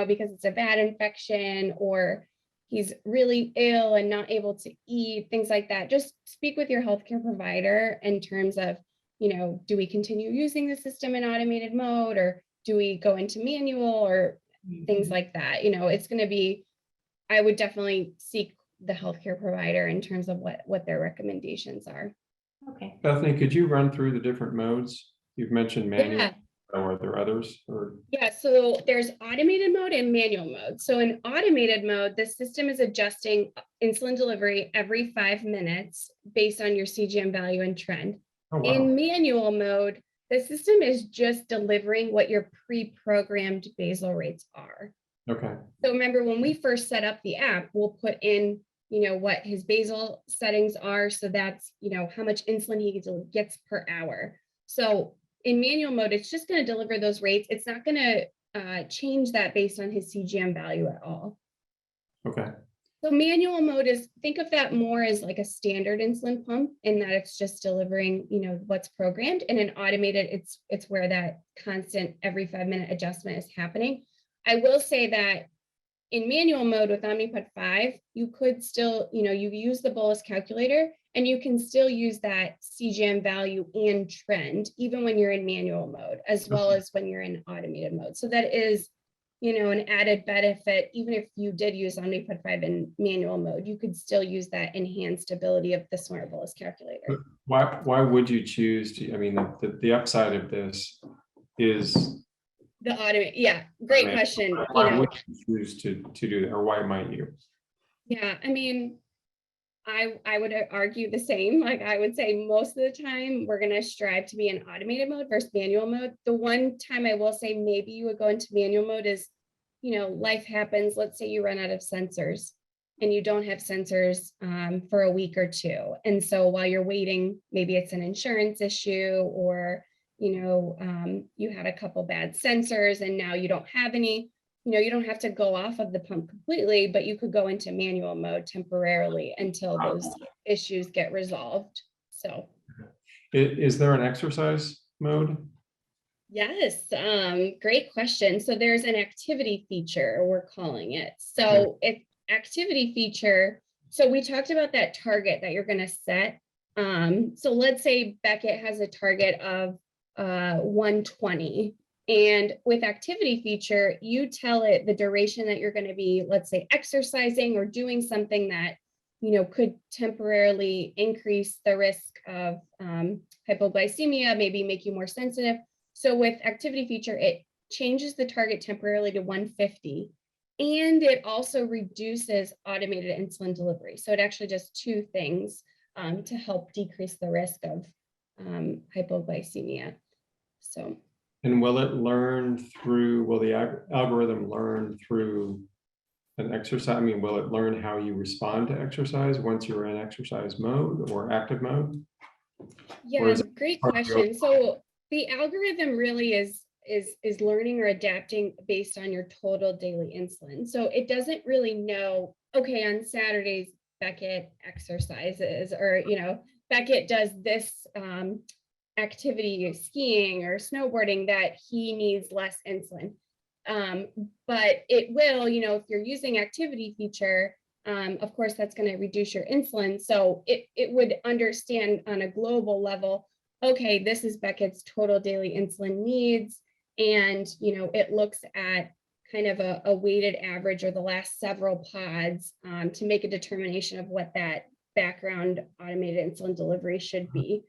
because it's a bad infection, or he's really ill and not able to eat, things like that. Just speak with your healthcare provider in terms of, do we continue using the system in automated mode, or do we go into manual, or things like that. It's going to be, I would definitely seek the healthcare provider in terms of what their recommendations are. Okay. Bethany, could you run through the different modes? You've mentioned manual. Yeah. Or are there others? Or Yeah, so there's automated mode and manual mode. So in automated mode, the system is adjusting insulin delivery every 5 minutes based on your CGM value and trend. oh wow. In manual mode, the system is just delivering what your pre-programmed basal rates are. Okay. So remember, when we first set up the app, we'll put in, what his basal settings are. So that's, how much insulin he gets per hour. So in manual mode, it's just going to deliver those rates. It's not going to change that based on his CGM value at all. Okay. So manual mode is, think of that more as like a standard insulin pump, in that it's just delivering, what's programmed. And in automated, it's where that constant every 5 minute adjustment is happening. I will say that in manual mode with Omnipod 5, you could still, you use the bolus calculator, and you can still use that CGM value and trend, even when you're in manual mode, as well as when you're in automated mode. So that is, an added benefit. Even if you did use Omnipod 5 in manual mode, you could still use that enhanced ability of the smart bolus calculator. Why would you choose to, I mean, the upside of this is The automate, yeah, great question. Why would you choose to do that, or why might you? Yeah, I mean, I would argue the same. Like, I would say most of the time we're going to strive to be in automated mode versus manual mode. The one time I will say maybe you would go into manual mode is, life happens. Let's say you run out of sensors and you don't have sensors for a week or two. And so while you're waiting, maybe it's an insurance issue, or you had a couple bad sensors and now you don't have any. You don't have to go off of the pump completely, but you could go into manual mode temporarily until those issues get resolved. So, Is there an exercise mode? yes, great question. So there's an activity feature, we're calling it. So it's activity feature. So we talked about that target that you're going to set. So let's say Beckett has a target of 120. And with activity feature, you tell it the duration that you're going to be, let's say, exercising or doing something that, could temporarily increase the risk of hypoglycemia, maybe make you more sensitive. So with activity feature, it changes the target temporarily to 150. And it also reduces automated insulin delivery. So it actually does two things to help decrease the risk of hypoglycemia. So. And will it learn through, will the algorithm learn through an exercise? I mean, will it learn how you respond to exercise once you're in exercise mode or active mode? Yeah, great question. So the algorithm really is learning or adapting based on your total daily insulin. So it doesn't really know, okay, on Saturdays, Beckett exercises, or, Beckett does this activity, skiing or snowboarding, that he needs less insulin. But it will, if you're using activity feature, of course, that's going to reduce your insulin. So it would understand on a global level, okay, this is Beckett's total daily insulin needs. And, it looks at kind of a weighted average or the last several pods to make a determination of what that background automated insulin delivery should be.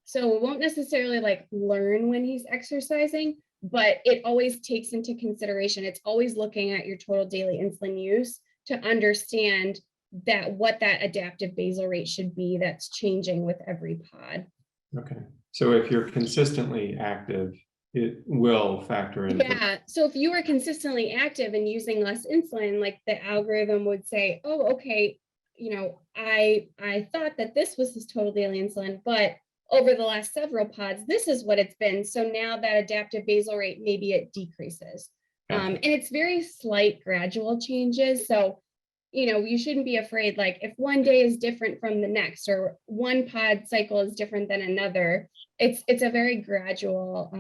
So it won't necessarily learn when he's exercising, but it always takes into consideration, it's always looking at your total daily insulin use to understand that what that adaptive basal rate should be that's changing with every pod. Okay. So if you're consistently active, it will factor in. Yeah. So if you were consistently active and using less insulin, like the algorithm would say, oh, okay, I thought that this was his total daily insulin, but over the last several pods, this is what it's been. So now that adaptive basal rate, maybe it decreases. And it's very slight gradual changes. So, you shouldn't be afraid, if one day is different from the next, or one pod cycle is different than another, it's a very gradual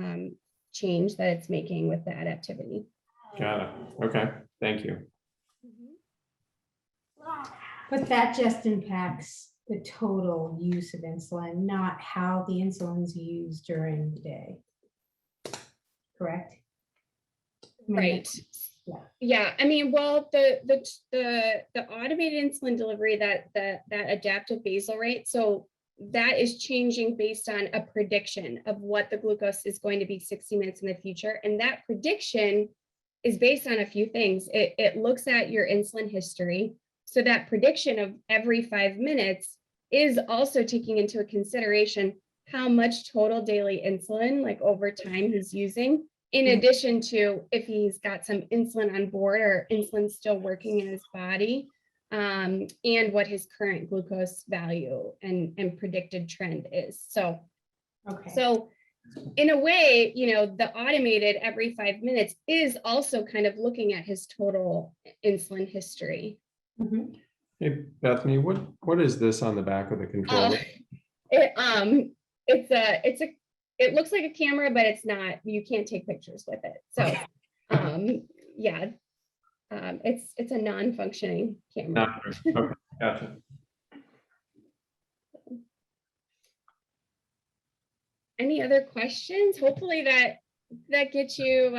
change that it's making with the adaptivity. Got it. Okay. Thank you. But that just impacts the total use of insulin, not how the insulin's used during the day. Correct? Right. Yeah. Yeah. I mean, well, the automated insulin delivery, that adaptive basal rate, so that is changing based on a prediction of what the glucose is going to be 60 minutes in the future. And that prediction is based on a few things. It looks at your insulin history. So that prediction of every 5 minutes is also taking into consideration how much total daily insulin, like over time, he's using, in addition to if he's got some insulin on board or insulin still working in his body, and what his current glucose value and predicted trend is. So, Okay. so in a way, the automated every 5 minutes is also kind of looking at his total insulin history. Mhm. Hey, Bethany, what is this on the back of the controller? It looks like a camera, but it's not. You can't take pictures with it. So, yeah, it's a non-functioning camera. Okay, gotcha. Any other questions? Hopefully that gets you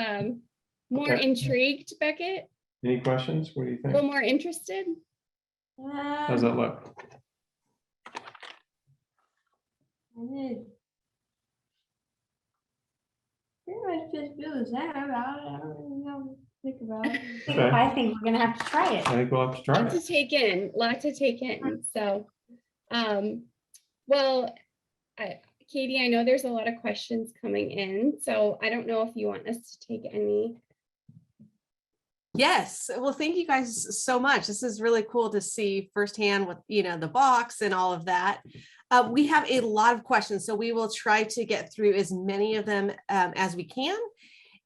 more Okay. intrigued, Beckett. Any questions? What do you A think? little more interested. How's that look? I did. Pretty much just do the same. I don't really know what to think about it. Okay. I think we're gonna have to try it. I think we'll have to try Lot to it. take in. Lot to take in. So, well, Katie, I know there's a lot of questions coming in, so I don't know if you want us to take any. Yes. Well, thank you guys so much. This is really cool to see firsthand with, the box and all of that. We have a lot of questions, so we will try to get through as many of them as we can.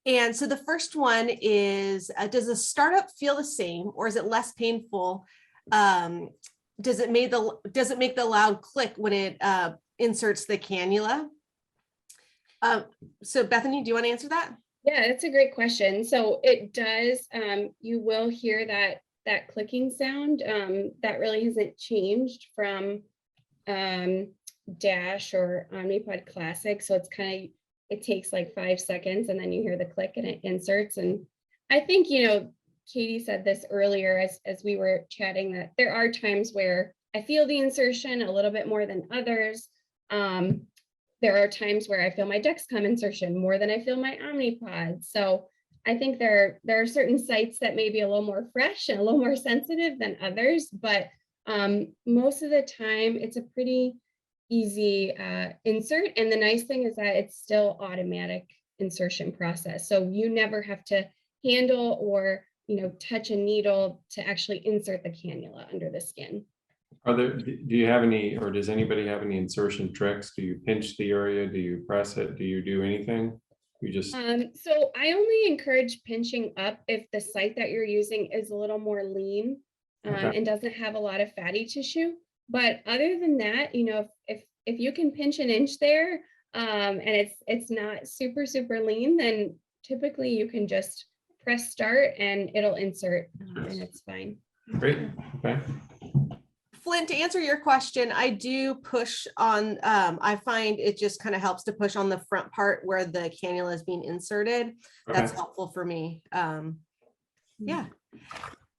And so the first one is, does the startup feel the same or is it less painful? Does it make the loud click when it inserts the cannula? So Bethany, do you want to answer that? Yeah, that's a great question. So it does, you will hear that clicking sound. That really hasn't changed from Dash or Omnipod Classic. So it's it takes like 5 seconds and then you hear the click and it inserts. And I think, Katie said this earlier as we were chatting, that there are times where I feel the insertion a little bit more than others. There are times where I feel my Dexcom insertion more than I feel my Omnipod. So I think there are certain sites that may be a little more fresh and a little more sensitive than others, but most of the time it's a pretty easy insert. And the nice thing is that it's still automatic insertion process. So you never have to handle or, touch a needle to actually insert the cannula under the skin. Do you have any, or does anybody have any insertion tricks? Do you pinch the area? Do you press it? Do you do anything? You just. So I only encourage pinching up if the site that you're using is a little more lean and doesn't have a lot of fatty tissue. But other than that, if you can pinch an inch there and it's not super, super lean, then typically you can just press start and it'll insert and it's fine. Great. Okay. Flint, to answer your question, I do push on, I find it just kind of helps to push on the front part where the cannula is being inserted. That's helpful for me. Yeah.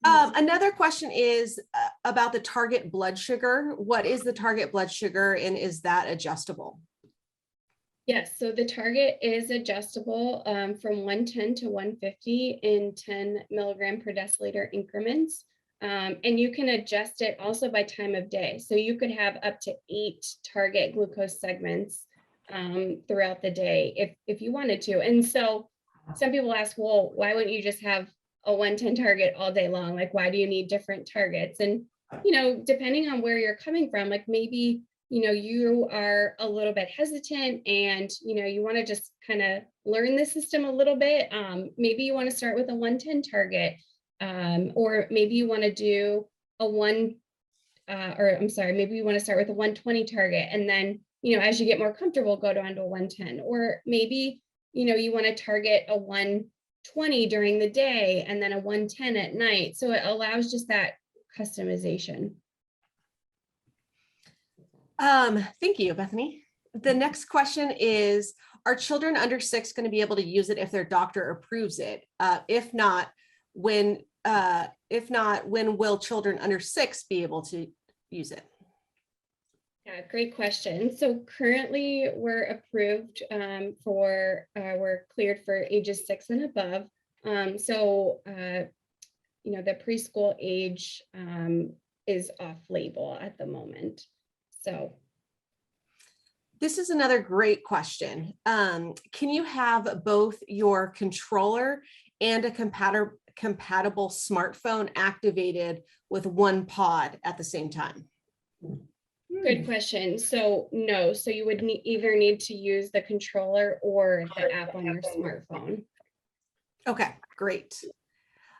Another question is about the target blood sugar. What is the target blood sugar and is that adjustable? Yes, so the target is adjustable from 110 to 150 in 10 milligram per deciliter increments. And you can adjust it also by time of day. So you could have up to 8 target glucose segments throughout the day if you wanted to. And so some people ask, well, why wouldn't you just have a 110 target all day long? Like, why do you need different targets? And, depending on where you're coming from, like maybe, you are a little bit hesitant and, you want to just kind of learn the system a little bit. Maybe you want to start with a 110 target. Or maybe you want to do maybe you want to start with a 120 target. And then, as you get more comfortable, go down to a 110, or maybe, you want to target a 120 during the day and then a 110 at night. So it allows just that customization. Thank you, Bethany. The next question is, Are children under 6 going to be able to use it if their doctor approves it? If not, when will children under 6 be able to use it? Yeah, great question. So currently we're approved we're cleared for ages 6 and above. The preschool age is off label at the moment. So this is another great question. Can you have both your controller and a compatible smartphone activated with OnePod at the same time? good question. So no, so you would either need to use the controller or the app on your smartphone. Okay, great.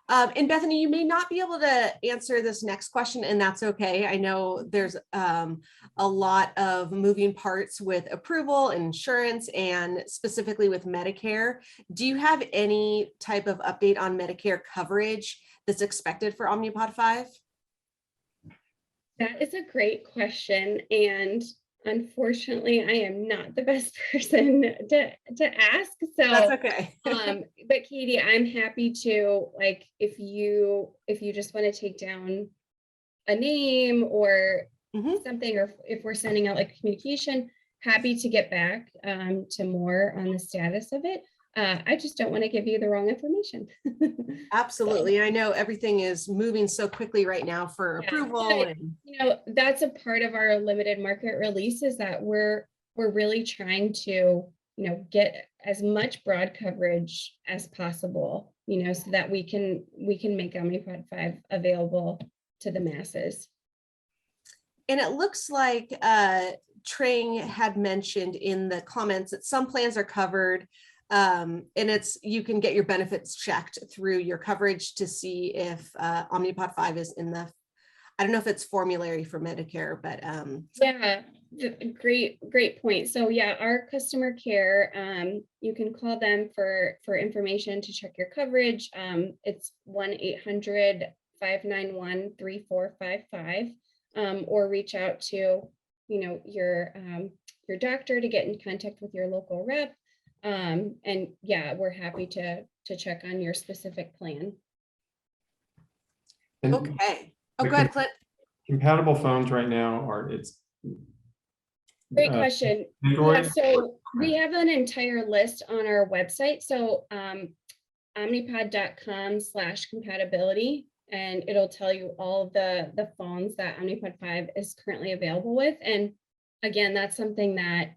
And Bethany, you may not be able to answer this next question, and that's okay. I know there's a lot of moving parts with approval and insurance, and specifically with Medicare. Do you have any type of update on Medicare coverage that's expected for Omnipod 5? That is a great question. And unfortunately, I am not the best person to ask. So That's okay. but Katie, I'm happy to, like, if you just want to take down a name or something, or if we're sending out like communication, happy to get back to more on the status of it. I just don't want to give you the wrong information. Absolutely. I know everything is moving so quickly right now for approval. And that's a part of our limited market release, is that we're really trying to, get as much broad coverage as possible, so that we can make Omnipod 5 available to the masses. And it looks like Trang had mentioned in the comments that some plans are covered. And you can get your benefits checked through your coverage to see if Omnipod 5 is in the, I don't know if it's formulary for Medicare, but yeah, great point. So yeah, our customer care, you can call them for information to check your coverage. It's 1-800-591-3455, or reach out to your doctor to get in contact with your local rep. And yeah, we're happy to check on your specific plan. And okay. Oh, go ahead, Clint. compatible phones right now Great question. Android? Yeah, so we have an entire list on our website. So omnipod.com/compatibility, and it'll tell you all the phones that Omnipod 5 is currently available with. And again, that's something that,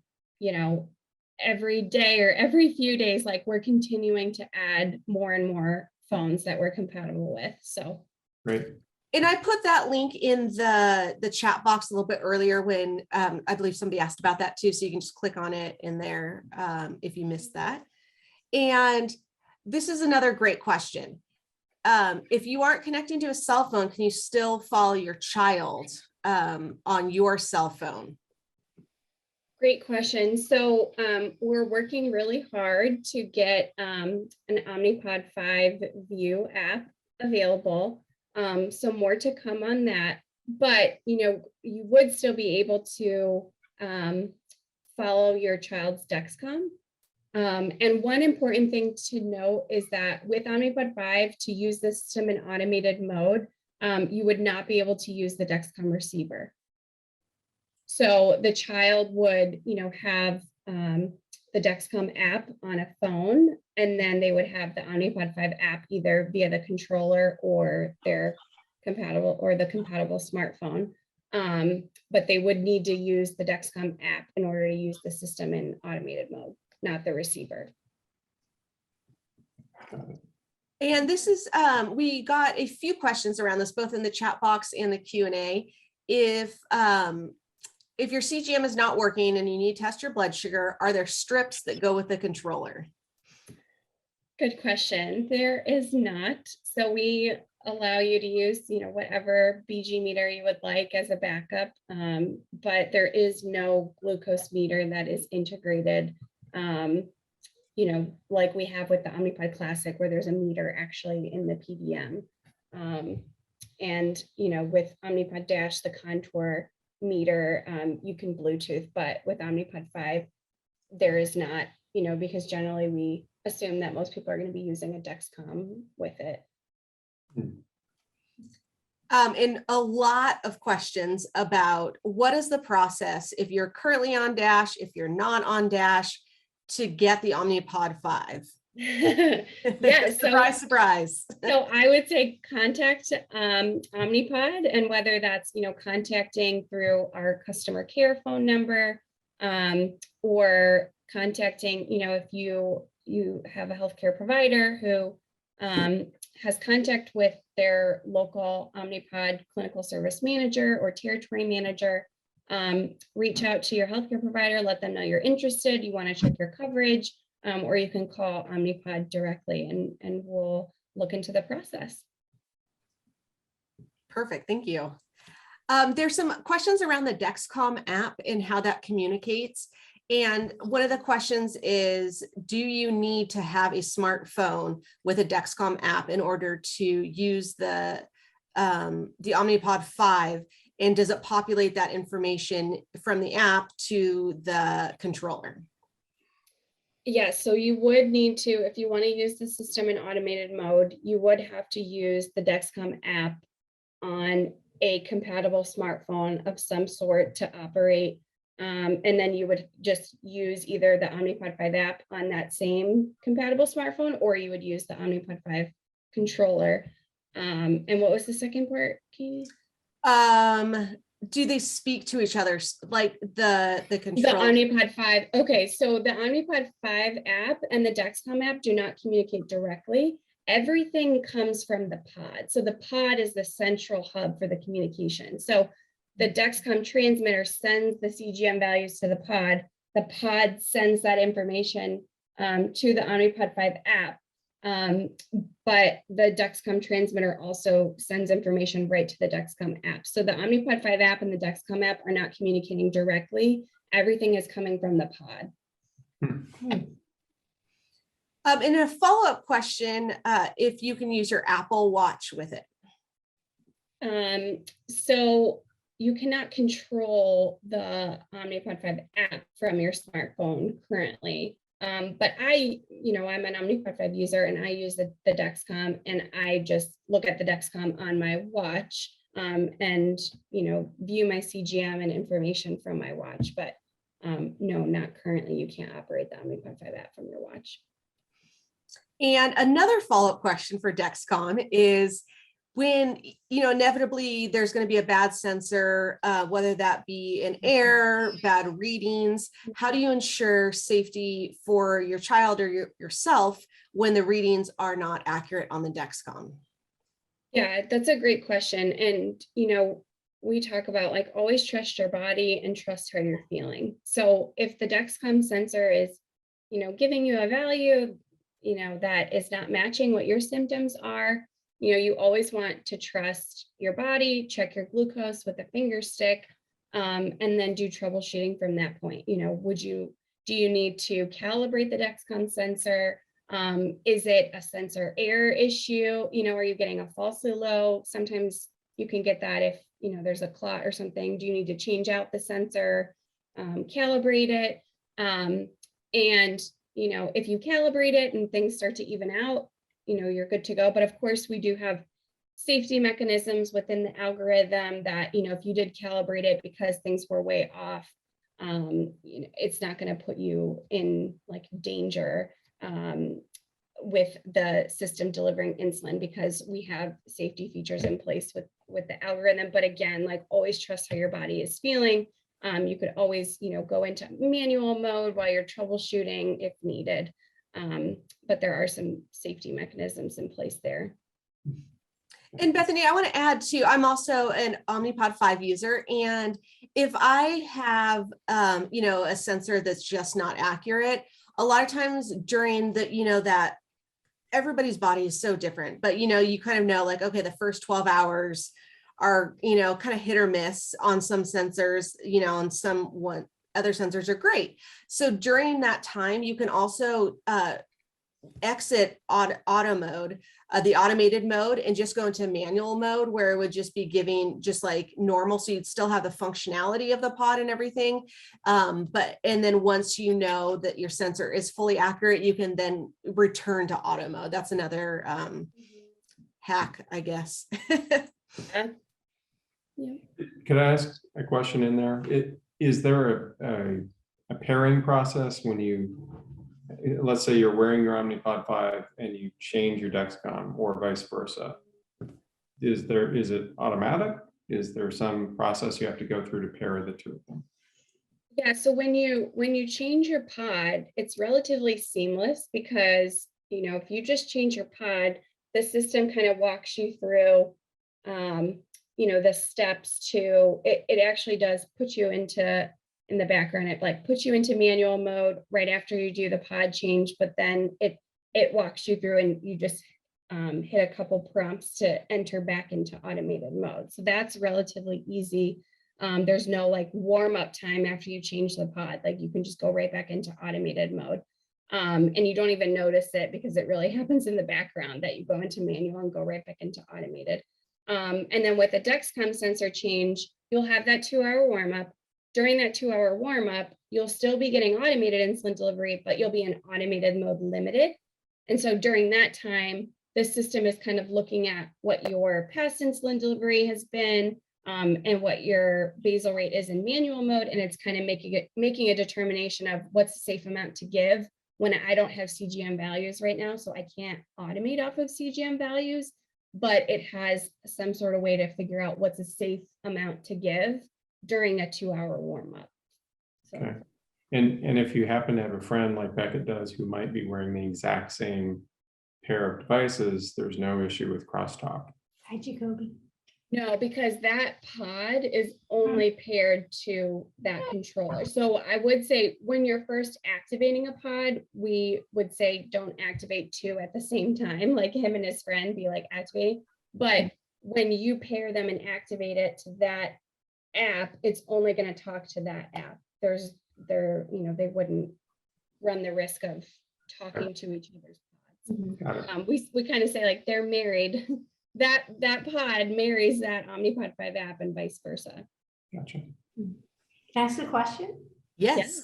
every day or every few days, like, we're continuing to add more and more phones that we're compatible with. So Great. And I put that link in the chat box a little bit earlier when I believe somebody asked about that too. So you can just click on it in there if you missed that. And this is another great question. If you aren't connecting to a cell phone, can you still follow your child on your cell phone? great question. So we're working really hard to get an Omnipod 5 View app available. So more to come on that, but you would still be able to follow your child's Dexcom. And one important thing to note is that with Omnipod 5, to use the system in automated mode, you would not be able to use the Dexcom receiver. So the child would, have the Dexcom app on a phone, and then they would have the Omnipod 5 app either via the controller or their compatible smartphone. But they would need to use the Dexcom app in order to use the system in automated mode, not the receiver. And this is, we got a few questions around this, both in the chat box and the Q&A. If your CGM is not working and you need to test your blood sugar, are there strips that go with the controller? Good question. There is not. So we allow you to use, whatever BG meter you would like as a backup, but there is no glucose meter that is integrated, like we have with the Omnipod Classic, where there's a meter actually in the PDM. And, with Omnipod Dash, the Contour meter, you can Bluetooth, but with Omnipod 5, there is not because generally we assume that most people are going to be using a Dexcom with it. And a lot of questions about what is the process if you're currently on Dash, if you're not on Dash, to get the Omnipod 5. Yeah, surprise, surprise. So I would say contact Omnipod, and whether that's contacting through our customer care phone number, or contacting if you have a healthcare provider who has contact with their local Omnipod clinical service manager or territory manager. Reach out to your healthcare provider, let them know you're interested, you want to check your coverage, or you can call Omnipod directly and we'll look into the process. Perfect, thank you. There's some questions around the Dexcom app and how that communicates. And one of the questions is, do you need to have a smartphone with a Dexcom app in order to use the Omnipod 5? And does it populate that information from the app to the controller? Yes, so you would need to, if you want to use the system in automated mode, you would have to use the Dexcom app on a compatible smartphone of some sort to operate. And then you would just use either the Omnipod 5 app on that same compatible smartphone, or you would use the Omnipod 5 controller. And what was the second part, Katie? Do they speak to each other, like the controller? The Omnipod 5. Okay, so the Omnipod 5 app and the Dexcom app do not communicate directly. Everything comes from the pod. So the pod is the central hub for the communication. So the Dexcom transmitter sends the CGM values to the pod. The pod sends that information to the Omnipod 5 app. But the Dexcom transmitter also sends information right to the Dexcom app. So the Omnipod 5 app and the Dexcom app are not communicating directly. Everything is coming from the pod. And a follow-up question, if you can use your Apple Watch with it. So you cannot control the Omnipod 5 app from your smartphone currently. But I'm an Omnipod 5 user and I use the Dexcom, and I just look at the Dexcom on my watch and view my CGM and information from my watch. But no, not currently. You can't operate the Omnipod 5 app from your watch. And another follow-up question for Dexcom is, when inevitably there's going to be a bad sensor, whether that be an error, bad readings, how do you ensure safety for your child or yourself when the readings are not accurate on the Dexcom? Yeah, that's a great question. And we talk about always trust your body and trust how you're feeling. So if the Dexcom sensor is giving you a value that is not matching what your symptoms are, you always want to trust your body, check your glucose with a finger stick, and then do troubleshooting from that point. Do you need to calibrate the Dexcom sensor? Is it a sensor error issue? Are you getting a falsely low? Sometimes you can get that if, there's a clot or something. Do you need to change out the sensor, calibrate it? And, if you calibrate it and things start to even out, you're good to go. But of course, we do have safety mechanisms within the algorithm that, if you did calibrate it because things were way off, it's not going to put you in danger with the system delivering insulin, because we have safety features in place with the algorithm. But again, always trust how your body is feeling. You could always, go into manual mode while you're troubleshooting if needed. But there are some safety mechanisms in place there. And Bethany, I want to add too, I'm also an Omnipod 5 user. And if I have, a sensor that's just not accurate, a lot of times during the, that everybody's body is so different, but, you kind of know okay, the first 12 hours are, kind of hit or miss on some sensors, on some other sensors are great. So during that time, you can also exit auto mode, the automated mode, and just go into manual mode, where it would just be giving just like normal. So you'd still have the functionality of the pod and everything. And then once you know that your sensor is fully accurate, you can then return to auto mode. That's another hack, I guess. Yeah. Could I ask a question in there? Is there a pairing process when you, let's say you're wearing your Omnipod 5 and you change your Dexcom, or vice versa? Is it automatic? Is there some process you have to go through to pair the two of them? Yeah, so when you change your pod, it's relatively seamless, because if you just change your pod, the system kind of walks you through the steps to it actually does put you in the background. It like puts you into manual mode right after you do the pod change, but then it walks you through, and you just hit a couple prompts to enter back into automated mode. So that's relatively easy. There's no like warm up time after you change the pod. Like you can just go right back into automated mode. And you don't even notice it, because it really happens in the background that you go into manual and go right back into automated. And then with the Dexcom sensor change, you'll have that 2-hour warm up. During that 2-hour warm up, you'll still be getting automated insulin delivery, but you'll be in automated mode limited. And so during that time, the system is kind of looking at what your past insulin delivery has been, and what your basal rate is in manual mode. And it's kind of making a determination of what's a safe amount to give, when I don't have CGM values right now. So I can't automate off of CGM values, but it has some sort of way to figure out what's a safe amount to give during a 2-hour warm up. So. Okay. And if you happen to have a friend like Beckett does, who might be wearing the exact same pair of devices, there's no issue with crosstalk. Hi, Jacoby. No, because that pod is only paired to that controller. So I would say when you're first activating a pod, we would say don't activate two at the same time, like him and his friend be like activating. But when you pair them and activate it to that app, it's only going to talk to that app. They wouldn't run the risk of talking to each other's pods. We kind of say like they're married. That pod marries that Omnipod 5 app and vice versa. Gotcha. Can I ask a question? Yes.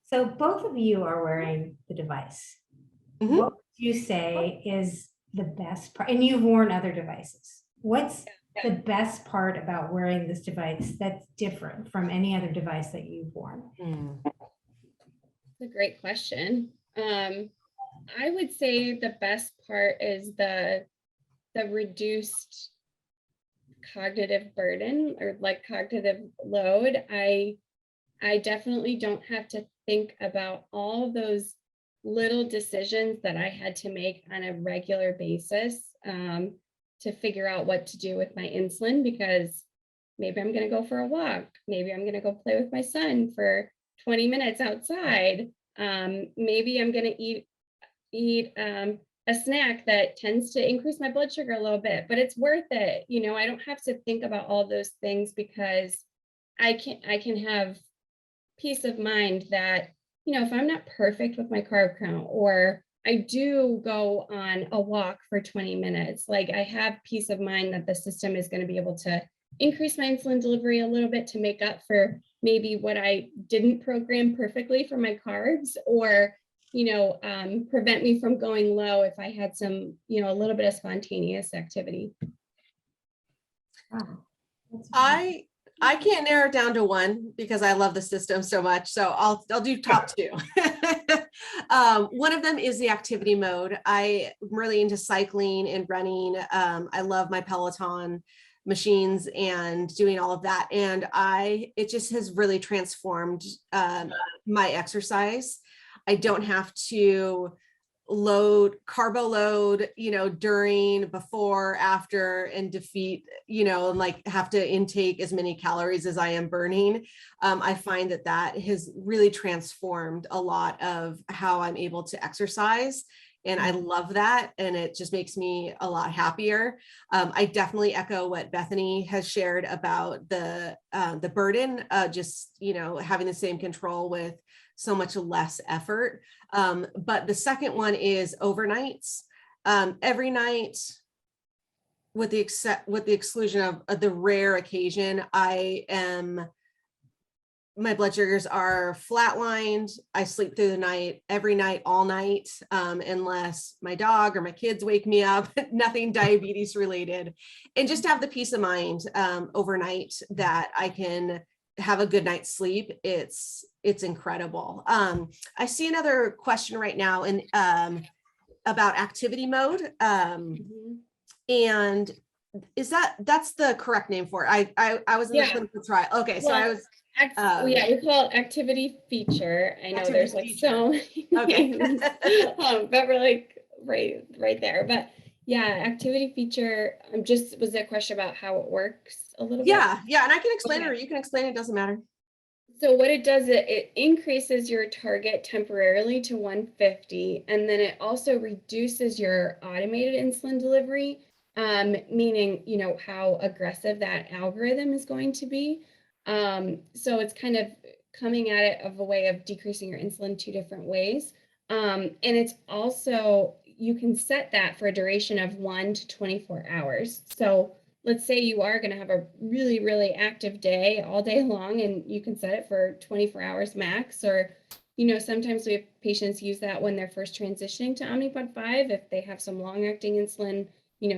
So both of you are wearing the device. Mhm. What would you say is the best part? And you've worn other devices. What's the best part about wearing this device that's different from any other device that you've worn? That's a great question. I would say the best part is the reduced cognitive burden, or like cognitive load. I definitely don't have to think about all those little decisions that I had to make on a regular basis to figure out what to do with my insulin, because maybe I'm going to go for a walk. Maybe I'm going to go play with my son for 20 minutes outside. Maybe I'm going to eat a snack that tends to increase my blood sugar a little bit, but it's worth it. I don't have to think about all those things, because I can have peace of mind that, if I'm not perfect with my carb count, or I do go on a walk for 20 minutes, like I have peace of mind that the system is going to be able to increase my insulin delivery a little bit to make up for maybe what I didn't program perfectly for my carbs, or prevent me from going low if I had some, a little bit of spontaneous activity. Wow. I can't narrow it down to one, because I love the system so much. So I'll do top two. One of them is the activity mode. I'm really into cycling and running. I love my Peloton machines and doing all of that. And it just has really transformed my exercise. I don't have to carbo load, during, before, after, and defeat, and like have to intake as many calories as I am burning. I find that has really transformed a lot of how I'm able to exercise. And I love that. And it just makes me a lot happier. I definitely echo what Bethany has shared about the burden, just, having the same control with so much less effort. But the second one is overnights. Every night, with the exclusion of the rare occasion, my blood sugars are flatlined. I sleep through the night, every night, all night, unless my dog or my kids wake me up, nothing diabetes related. And just to have the peace of mind overnight that I can have a good night's sleep, it's incredible. I see another question right now about activity mode. And that's the correct name for it. I was in the clinical trial. Okay, so I was we call it activity feature. I know there's like feature. so many Okay. names, but we're like right there. But yeah, activity feature. Was that a question about how it works a little bit? Yeah, and I can explain it, or you can explain it. Doesn't matter. So what it does, it increases your target temporarily to 150, and then it also reduces your automated insulin delivery, meaning, how aggressive that algorithm is going to be. So it's kind of coming at it of a way of decreasing your insulin 2 different ways. And it's also, you can set that for a duration of 1 to 24 hours. So let's say you are going to have a really, really active day all day long, and you can set it for 24 hours max. Or, sometimes we have patients use that when they're first transitioning to Omnipod 5, if they have some long-acting insulin,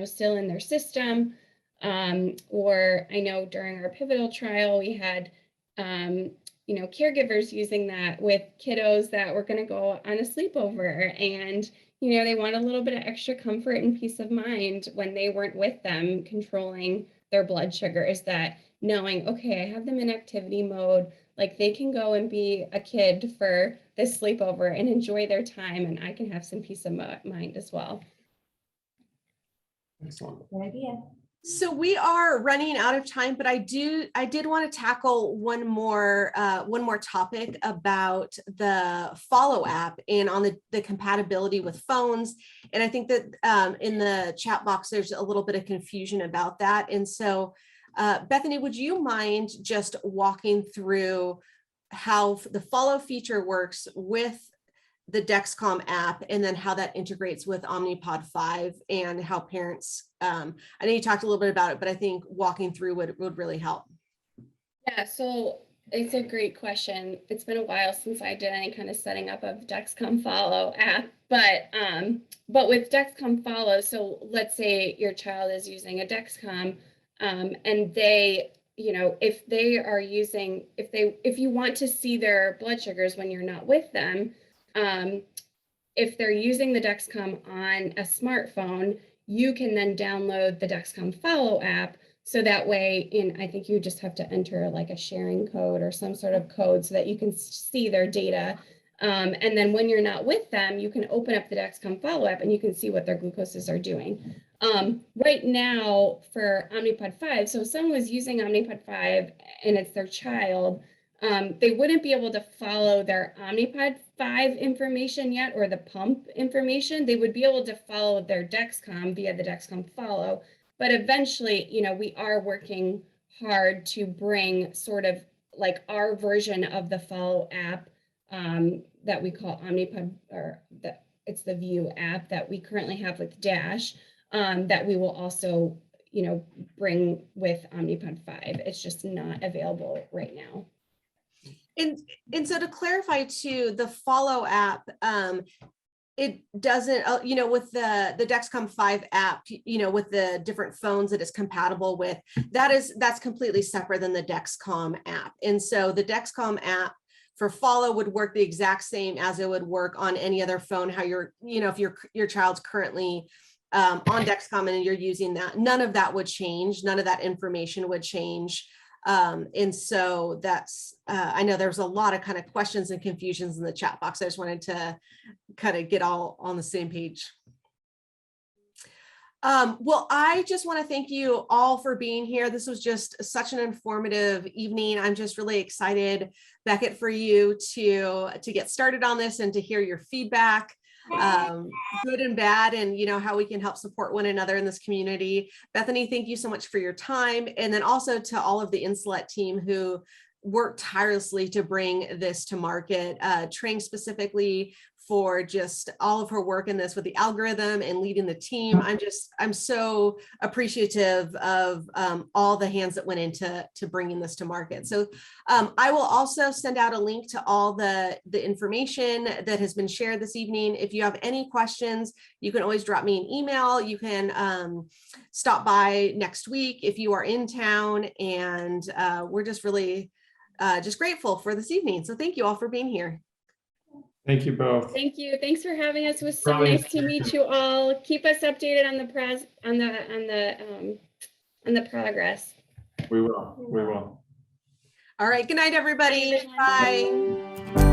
still in their system. Or I know during our pivotal trial, we had, caregivers using that with kiddos that were going to go on a sleepover, and they want a little bit of extra comfort and peace of mind when they weren't with them controlling their blood sugar, is that knowing, okay, I have them in activity mode, like they can go and be a kid for this sleepover and enjoy their time, and I can have some peace of mind as well. Excellent. Good idea. So we are running out of time, but I did want to tackle one more topic about the Follow app and on the compatibility with phones. And I think that in the chat box, there's a little bit of confusion about that. And so Bethany, would you mind just walking through how the Follow feature works with the Dexcom app, and then how that integrates with Omnipod 5, and how parents, I know you talked a little bit about it, but I think walking through would really help. Yeah, so it's a great question. It's been a while since I did any kind of setting up of Dexcom Follow app, but with Dexcom Follow, so let's say your child is using a Dexcom, and they, if they are using, if you want to see their blood sugars when you're not with them, if they're using the Dexcom on a smartphone, you can then download the Dexcom Follow app. So that way, I think you just have to enter like a sharing code or some sort of code so that you can see their data. And then when you're not with them, you can open up the Dexcom Follow app and you can see what their glucoses are doing. Right now for Omnipod 5, so if someone was using Omnipod 5 and it's their child, they wouldn't be able to follow their Omnipod 5 information yet, or the pump information. They would be able to follow their Dexcom via the Dexcom Follow. But eventually, we are working hard to bring sort of like our version of the Follow app that we call Omnipod, or it's the View app that we currently have with Dash, that we will also, bring with Omnipod 5. It's just not available right now. And so to clarify too, the Follow app, it doesn't, with the Dexcom 5 app, with the different phones that it's compatible with, that's completely separate than the Dexcom app. And so the Dexcom app for Follow would work the exact same as it would work on any other phone, how if your child's currently on Dexcom and you're using that, none of that would change. None of that information would change. And so that's, I know there's a lot of kind of questions and confusions in the chat box. I just wanted to kind of get all on the same page. Well, I just want to thank you all for being here. This was just such an informative evening. I'm just really excited, Beckett, for you to get started on this and to hear your feedback. Good and bad, and how we can help support one another in this community. Bethany, thank you so much for your time, and then also to all of the Insulet team who worked tirelessly to bring this to market. Trang specifically for just all of her work in this with the algorithm and leading the team. I'm so appreciative of all the hands that went into bringing this to market. So I will also send out a link to all the information that has been shared this evening. If you have any questions, you can always drop me an email. You can stop by next week if you are in town, and we're just really just grateful for this evening. So thank you all for being here. Thank you both. Thank you. Thanks for having us. It was so Probably- nice to meet you all. Keep us updated on the progress. We will. All right. Good night, everybody. Bye, everyone. Bye.